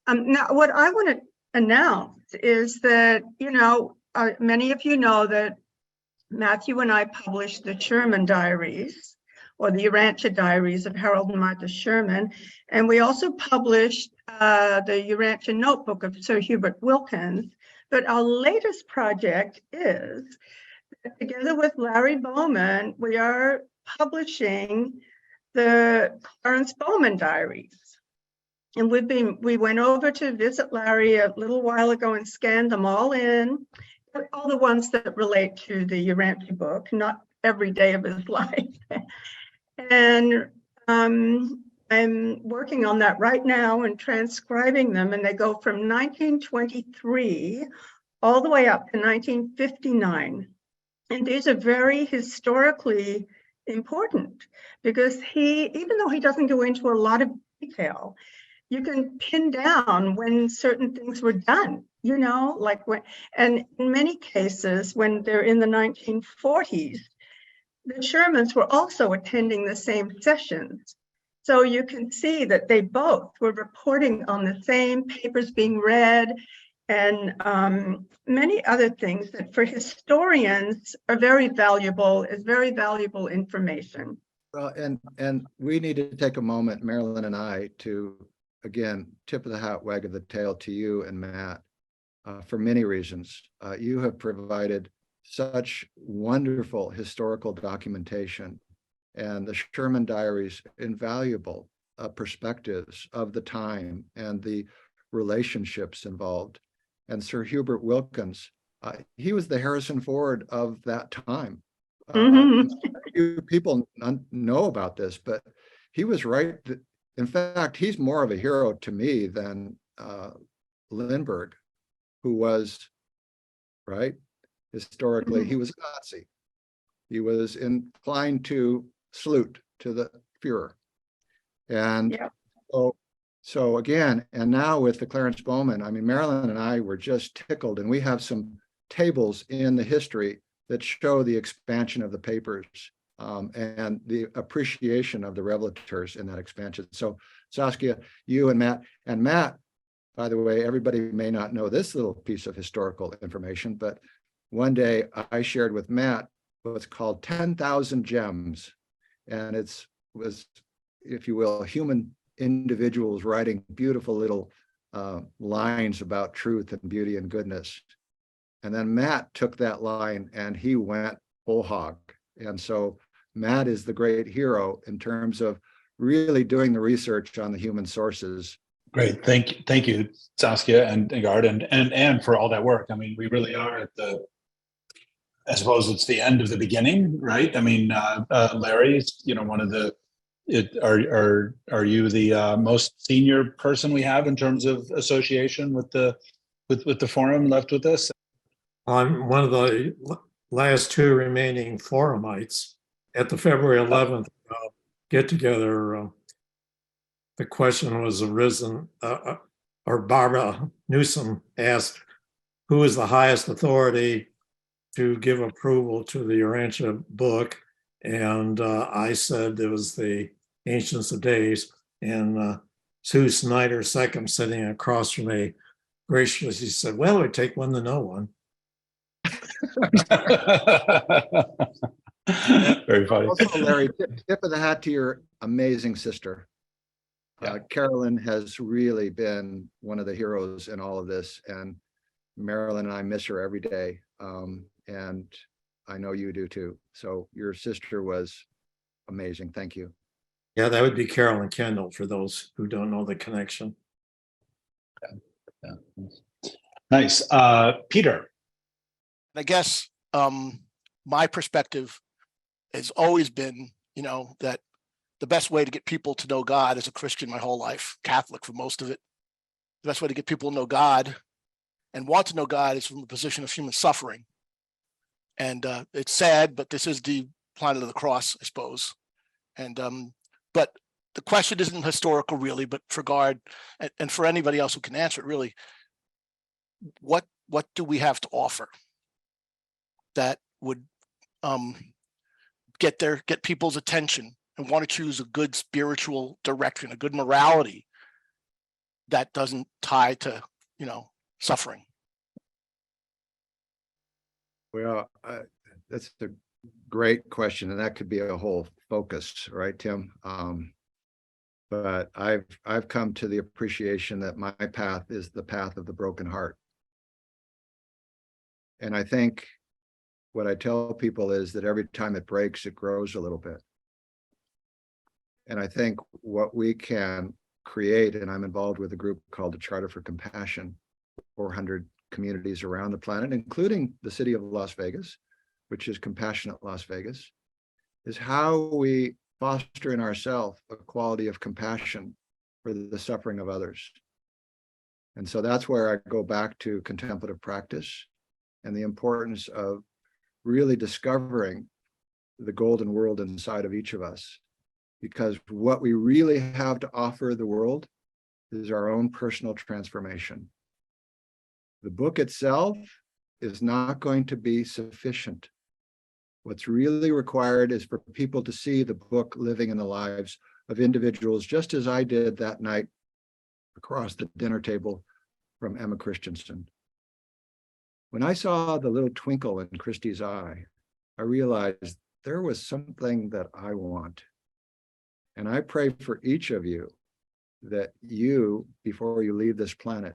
Speaker 7: Now, what I want to announce is that, you know, many of you know that Matthew and I published the Sherman Diaries, or the Urantia Diaries of Harold and Martha Sherman. And we also published the Urantia Notebook of Sir Hubert Wilkins. But our latest project is, together with Larry Bowman, we are publishing the Clarence Bowman Diaries. And we went over to visit Larry a little while ago and scanned them all in, all the ones that relate to the Urantia book, not every day of his life. And I'm working on that right now and transcribing them, and they go from 1923 all the way up to 1959. And these are very historically important because even though he doesn't go into a lot of detail, you can pin down when certain things were done, you know, like when, and in many cases, when they're in the 1940s, the Shermans were also attending the same sessions. So you can see that they both were reporting on the same papers being read and many other things that for historians are very valuable information.
Speaker 2: Well, and we need to take a moment, Marilyn and I, to, again, tip of the hat, wag of the tail to you and Matt, for many reasons. You have provided such wonderful historical documentation, and the Sherman diaries, invaluable perspectives of the time and the relationships involved. And Sir Hubert Wilkins, he was the Harrison Ford of that time.
Speaker 7: Mhm.
Speaker 2: Few people know about this, but he was right. In fact, he's more of a hero to me than Lindbergh, who was, right, historically, he was a Nazi. He was inclined to salute to the Fuhrer. And
Speaker 7: Yeah.
Speaker 2: so again, and now with the Clarence Bowman, I mean, Marilyn and I were just tickled, and we have some tables in the history that show the expansion of the papers and the appreciation of the revelators in that expansion. So Saskia, you and Matt, by the way, everybody may not know this little piece of historical information, but one day I shared with Matt what's called 10,000 gems. And was, if you will, human individuals writing beautiful little lines about truth and beauty and goodness. And then Matt took that line and he went whole hog. And so Matt is the great hero in terms of really doing the research on the human sources.
Speaker 3: Great. Thank you, Saskia and Gard, and for all that work. I mean, we really are at the, I suppose it's the end of the beginning, right? I mean, Larry's, one of the, are you the most senior person we have in terms of association with the forum left with us?
Speaker 4: I'm one of the last two remaining forumites at the February 11th get together. The question was arisen, or Barbara Newsom asked, who is the highest authority to give approval to the Urantia book? And I said it was the Ancients of Days. And Sue Snyder, second, sitting across from me, graciously said, well, it would take one to know one.
Speaker 3: Very funny.
Speaker 2: Also, Larry, tip of the hat to your amazing sister.
Speaker 3: Yeah.
Speaker 2: Carolyn has really been one of the heroes in all of this, and Marilyn and I miss her every day. And I know you do too. So your sister was amazing. Thank you.
Speaker 4: Yeah, that would be Carolyn Kendall for those who don't know the connection.
Speaker 3: Yeah. Nice. Peter.
Speaker 8: I guess my perspective has always been, that the best way to get people to know God as a Christian my whole life, Catholic for most of it, the best way to get people to know God and want to know God is from the position of human suffering. And it's sad, but this is the planet of the cross, I suppose. And but the question isn't historical really, but for Gard and for anybody else who can answer it really, what do we have to offer that would get people's attention and want to choose a good spiritual direction, a good morality that doesn't tie to, suffering?
Speaker 2: Well, that's a great question, and that could be a whole focus, right, Tim? But I've come to the appreciation that my path is the path of the broken heart. And I think what I tell people is that every time it breaks, it grows a little bit. And I think what we can create, and I'm involved with a group called the Charter for Compassion, 400 communities around the planet, including the city of Las Vegas, which is Compassionate Las Vegas, is how we foster in ourselves a quality of compassion for the suffering of others. And so that's where I go back to contemplative practice and the importance of really discovering the golden world inside of each of us. Because what we really have to offer the world is our own personal transformation. The book itself is not going to be sufficient. What's really required is for people to see the book living in the lives of individuals, just as I did that night across the dinner table from Emma Christensen. When I saw the little twinkle in Christie's eye, I realized there was something that I want. And I pray for each of you that you, before you leave this planet,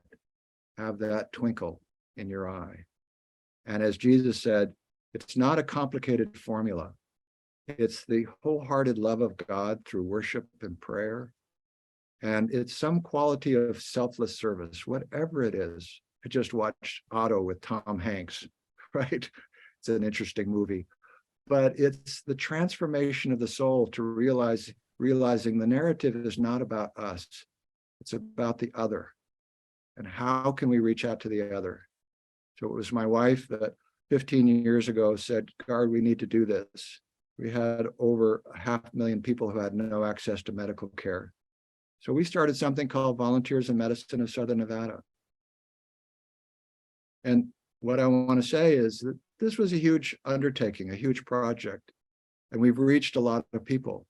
Speaker 2: have that twinkle in your eye. And as Jesus said, it's not a complicated formula. It's the wholehearted love of God through worship and prayer. And it's some quality of selfless service, whatever it is. I just watched Otto with Tom Hanks, right? It's an interesting movie. But it's the transformation of the soul to realizing the narrative is not about us. It's about the other. And how can we reach out to the other? So it was my wife that 15 years ago said, Gard, we need to do this. We had over 500,000 people who had no access to medical care. So we started something called Volunteers in Medicine of Southern Nevada. And what I want to say is that this was a huge undertaking, a huge project, and we've reached a lot of people.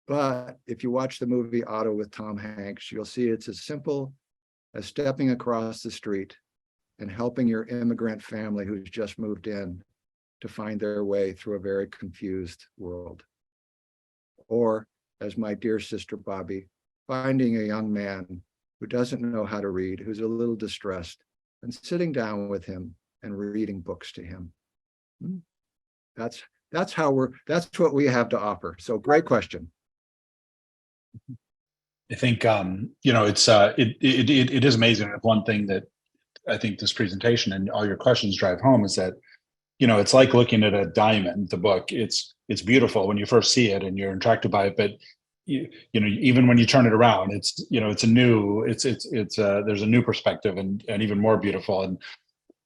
Speaker 2: But if you watch the movie Otto with Tom Hanks, you'll see it's as simple as stepping across the street and helping your immigrant family who's just moved in to find their way through a very confused world. Or, as my dear sister Bobby, finding a young man who doesn't know how to read, who's a little distressed, and sitting down with him and reading books to him. That's what we have to offer. So great question.
Speaker 3: I think it is amazing. One thing that I think this presentation and all your questions drive home is that it's like looking at a diamond. The book, it's beautiful when you first see it and you're attracted by it, but even when you turn it around, there's a new perspective and even more beautiful. And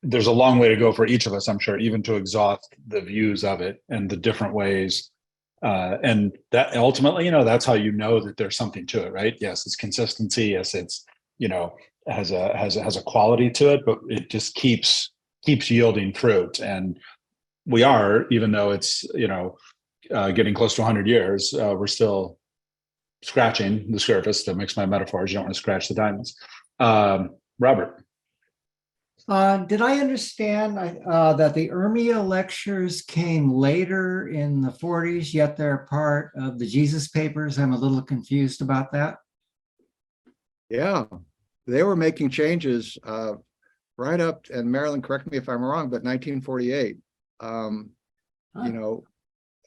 Speaker 3: there's a long way to go for each of us, I'm sure, even to exhaust the views of it and the different ways. And that ultimately, that's how that there's something to it, right? Yes, it's consistency. Yes, it's has a quality to it, but it just keeps yielding fruit. And we are, even though it's getting close to 100 years, we're still scratching the surface. To mix my metaphors, you don't want to scratch the diamonds. Robert.
Speaker 9: Did I understand that the Urmia lectures came later in the 40s, yet they're part of the Jesus Papers? I'm a little confused about that.
Speaker 2: Yeah, they were making changes right up, and Marilyn, correct me if I'm wrong, but 1948.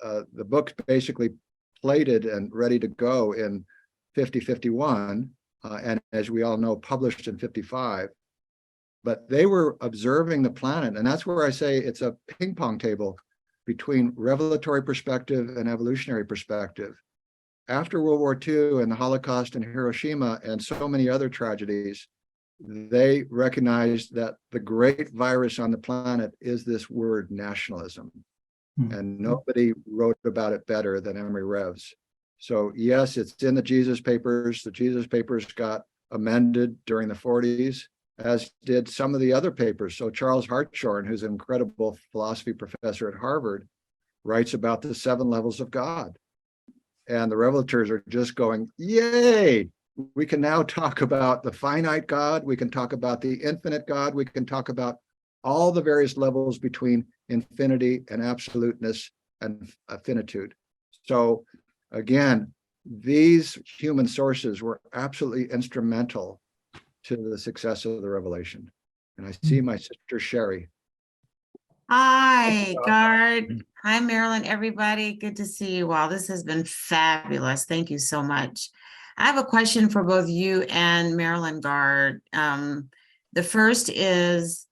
Speaker 2: The book's basically plated and ready to go in 50-51, and as we all know, published in 55. But they were observing the planet, and that's where I say it's a ping pong table between revelatory perspective and evolutionary perspective. After World War II and the Holocaust in Hiroshima and so many other tragedies, they recognized that the great virus on the planet is this word nationalism. And nobody wrote about it better than Emory Revs. So yes, it's in the Jesus Papers. The Jesus Papers got amended during the 40s, as did some of the other papers. So Charles Hartshorne, who's an incredible philosophy professor at Harvard, writes about the 7 levels of God. And the revelators are just going, yay! We can now talk about the finite God. We can talk about the infinite God. We can talk about all the various levels between infinity and absoluteness and finitude. So again, these human sources were absolutely instrumental to the success of the revelation. And I see my sister Sherry.
Speaker 10: Hi, Gard. Hi, Marilyn, everybody. Good to see you all. This has been fabulous. Thank you so much. I have a question for both you and Marilyn Gard. The first is,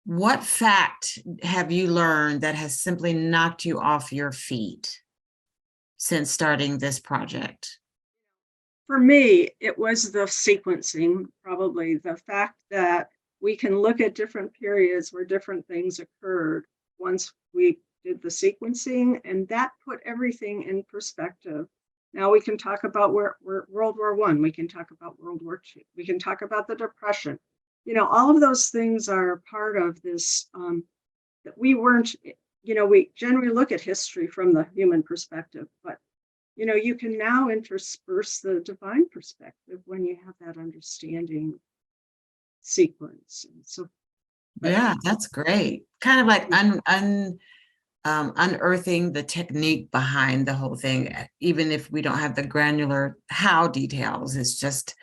Speaker 10: what fact have you learned that has simply knocked you off your feet since starting this project?
Speaker 1: For me, it was the sequencing, probably the fact that we can look at different periods where different things occurred once we did the sequencing, and that put everything in perspective. Now we can talk about World War I, we can talk about World War II, we can talk about the Depression. All of those things are part of this, that we weren't, we generally look at history from the human perspective, but you can now intersperse the divine perspective when you have that understanding sequence. And so,
Speaker 10: yeah, that's great. Kind of like unearthing the technique behind the whole thing, even if we don't have the granular how details. It's just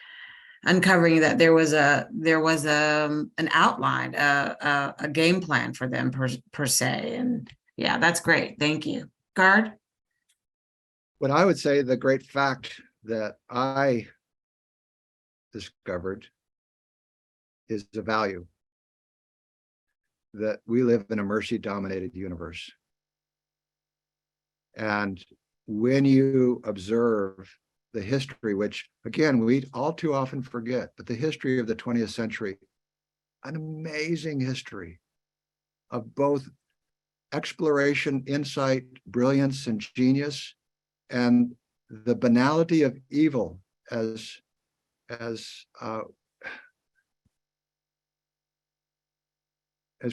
Speaker 10: uncovering that there was an outline, a game plan for them per se. And yeah, that's great. Thank you. Gard?
Speaker 2: What I would say, the great fact that I discovered is the value that we live in a mercy-dominated universe. And when you observe the history, which again, we all too often forget, but the history of the 20th century, an amazing history of both exploration, insight, brilliance, and genius, and the banality of evil as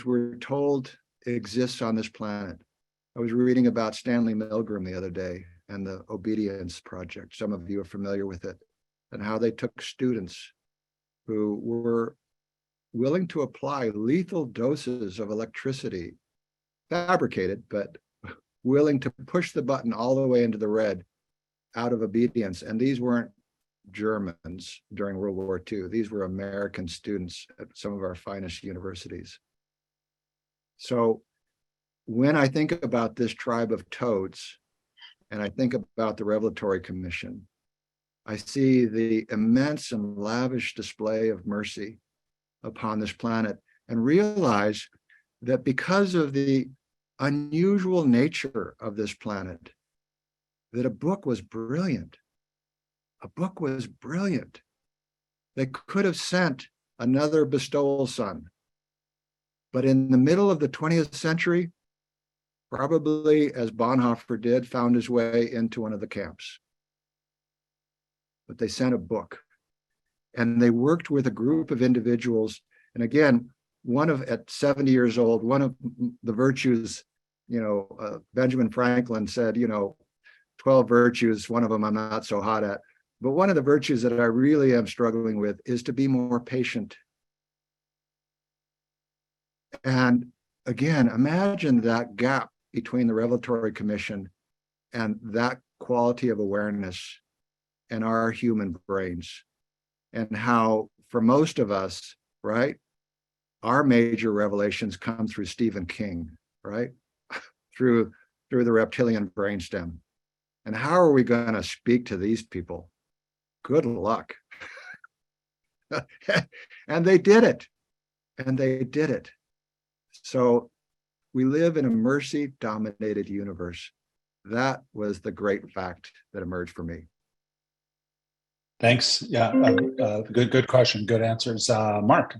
Speaker 2: we're told exists on this planet. I was reading about Stanley Milgram the other day and the Obedience Project. Some of you are familiar with it, and how they took students who were willing to apply lethal doses of electricity, fabricated, but willing to push the button all the way into the red out of obedience. And these weren't Germans during World War II. These were American students at some of our finest universities. So when I think about this tribe of toads, and I think about the Revelatory Commission, I see the immense and lavish display of mercy upon this planet, and realize that because of the unusual nature of this planet, that a book was brilliant. A book was brilliant. They could have sent another bestowal son. But in the middle of the 20th century, probably as Bonhoeffer did, found his way into one of the camps. But they sent a book. And they worked with a group of individuals. And again, at 70 years old, one of the virtues, Benjamin Franklin said, 12 virtues, one of them I'm not so hot at. But one of the virtues that I really am struggling with is to be more patient. And again, imagine that gap between the Revelatory Commission and that quality of awareness in our human brains, and how for most of us, right, our major revelations come through Stephen King, right, through the reptilian brainstem. And how are we going to speak to these people? Good luck. And they did it. And they did it. So we live in a mercy-dominated universe. That was the great fact that emerged for me.
Speaker 3: Thanks. Yeah, good question. Good answers. Mark.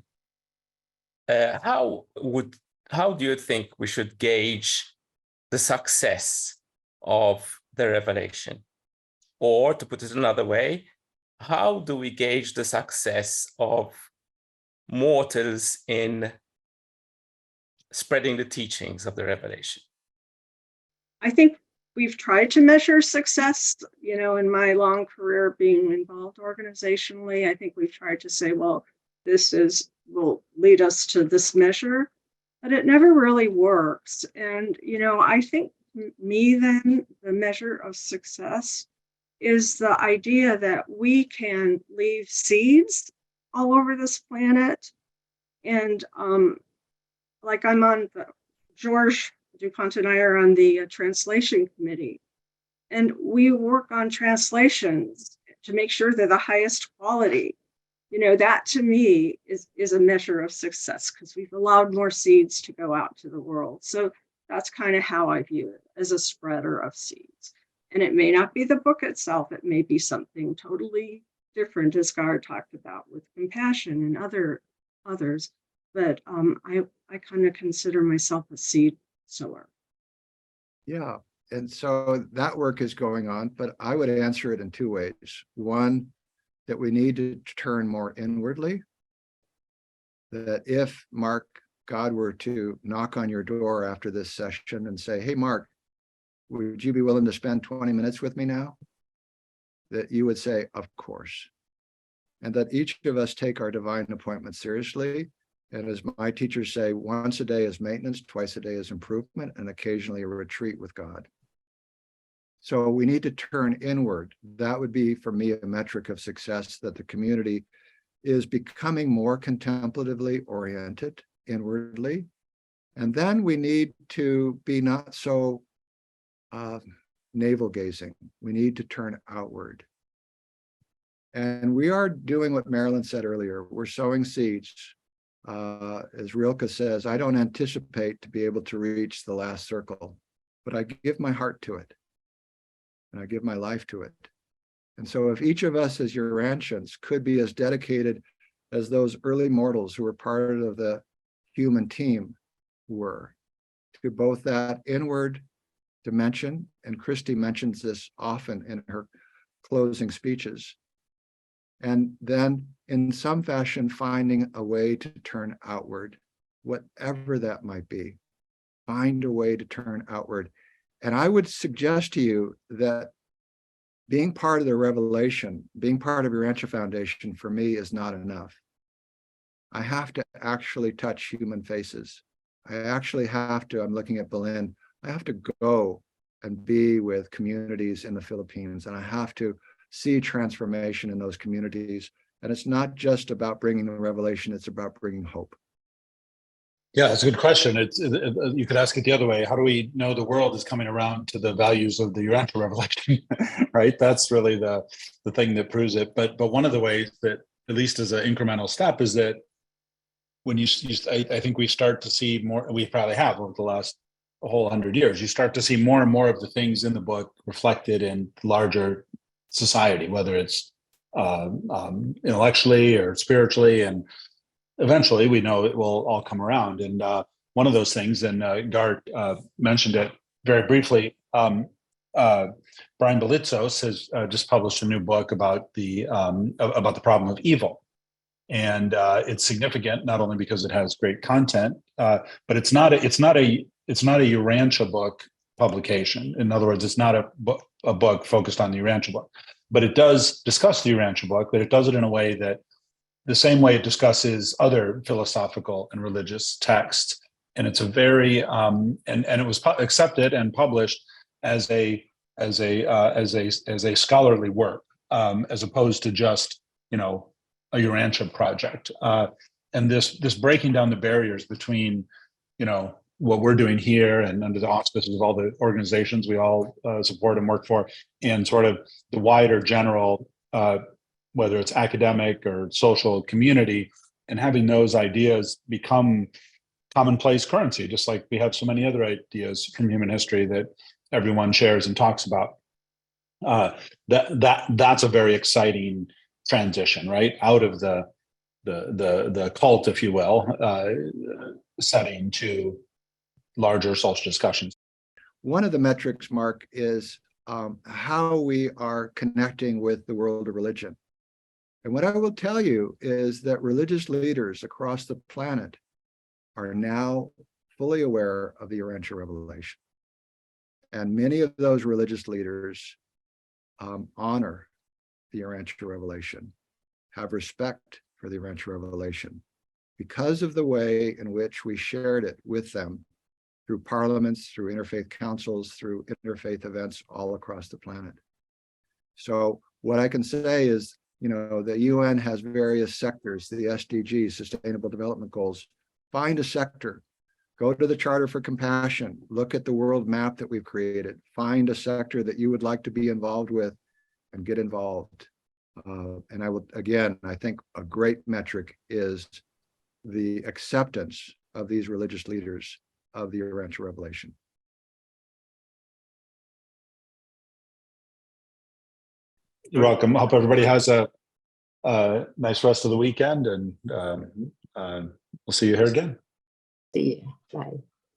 Speaker 11: How do you think we should gauge the success of the revelation? Or to put it another way, how do we gauge the success of mortals in spreading the teachings of the revelation?
Speaker 1: I think we've tried to measure success, in my long career being involved organizationally. I think we've tried to say, well, this will lead us to this measure, but it never really works. And, I think the measure of success is the idea that we can leave seeds all over this planet. And like I'm on George DuPont and I are on the translation committee, and we work on translations to make sure they're the highest quality. That to me is a measure of success, because we've allowed more seeds to go out to the world. So that's kind of how I view it, as a spreader of seeds. And it may not be the book itself. It may be something totally different, as Gard talked about, with compassion and others. But I kind of consider myself a seed sower.
Speaker 2: Yeah. And so that work is going on, but I would answer it in two ways. One, that we need to turn more inwardly. That if, Mark, God were to knock on your door after this session and say, hey, Mark, would you be willing to spend 20 minutes with me now? That you would say, of course. And that each of us take our divine appointment seriously, And as my teachers say, once a day is maintenance, twice a day is improvement, and occasionally a retreat with God. So we need to turn inward. That would be, for me, a metric of success, that the community is becoming more contemplatively oriented inwardly. And then we need to be not so navel gazing. We need to turn outward. And we are doing what Marilyn said earlier. We're sowing seeds. As Rilke says, I don't anticipate to be able to reach the last circle, but I give my heart to it. And I give my life to it. And so if each of us as Urantians could be as dedicated as those early mortals who were part of the human team were, to both that inward dimension, and Christy mentions this often in her closing speeches, and then in some fashion finding a way to turn outward, whatever that might be, find a way to turn outward. And I would suggest to you that being part of the revelation, being part of Urantia Foundation, for me is not enough. I have to actually touch human faces. I actually have to, I'm looking at Berlin, I have to go and be with communities in the Philippines, and I have to see transformation in those communities. And it's not just about bringing the revelation, it's about bringing hope.
Speaker 3: Yeah, it's a good question. You could ask it the other way. How do we know the world is coming around to the values of the Urantia revelation, right? That's really the thing that proves it. But one of the ways that, at least as an incremental step, is that when I think we start to see more, we probably have over the last whole 100 years, you start to see more and more of the things in the book reflected in larger society, whether it's intellectually or spiritually, and eventually we know it will all come around. And one of those things, and Gard mentioned it very briefly, Brian Belitzos has just published a new book about the problem of evil. And it's significant not only because it has great content, but it's not a Urantia book publication. In other words, it's not a book focused on the Urantia book, but it does discuss the Urantia book, but it does it in a way that, the same way it discusses other philosophical and religious texts. And it's a very and it was accepted and published as a scholarly work, as opposed to just, a Urantia project. And this breaking down the barriers between, what we're doing here and under the auspices of all the organizations we all support and work for, and sort of the wider general, whether it's academic or social community, and having those ideas become commonplace currency, just like we have so many other ideas from human history that everyone shares and talks about. That's a very exciting transition, right? Out of the cult, if you will, setting to larger social discussions.
Speaker 2: One of the metrics, Mark, is how we are connecting with the world of religion. And what I will tell you is that religious leaders across the planet are now fully aware of the Urantia revelation. And many of those religious leaders honor the Urantia revelation, have respect for the Urantia revelation, because of the way in which we shared it with them through parliaments, through interfaith councils, through interfaith events all across the planet. So what I can say is, the UN has various sectors, the SDGs, Sustainable Development Goals. Find a sector, go to the Charter for Compassion, look at the world map that we've created, find a sector that you would like to be involved with and get involved. And I think a great metric is the acceptance of these religious leaders of the Urantia revelation.
Speaker 3: You're welcome. I hope everybody has a nice rest of the weekend, and we'll see you here again.
Speaker 12: See you. Bye.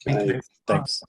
Speaker 4: Thank you.
Speaker 3: Thanks.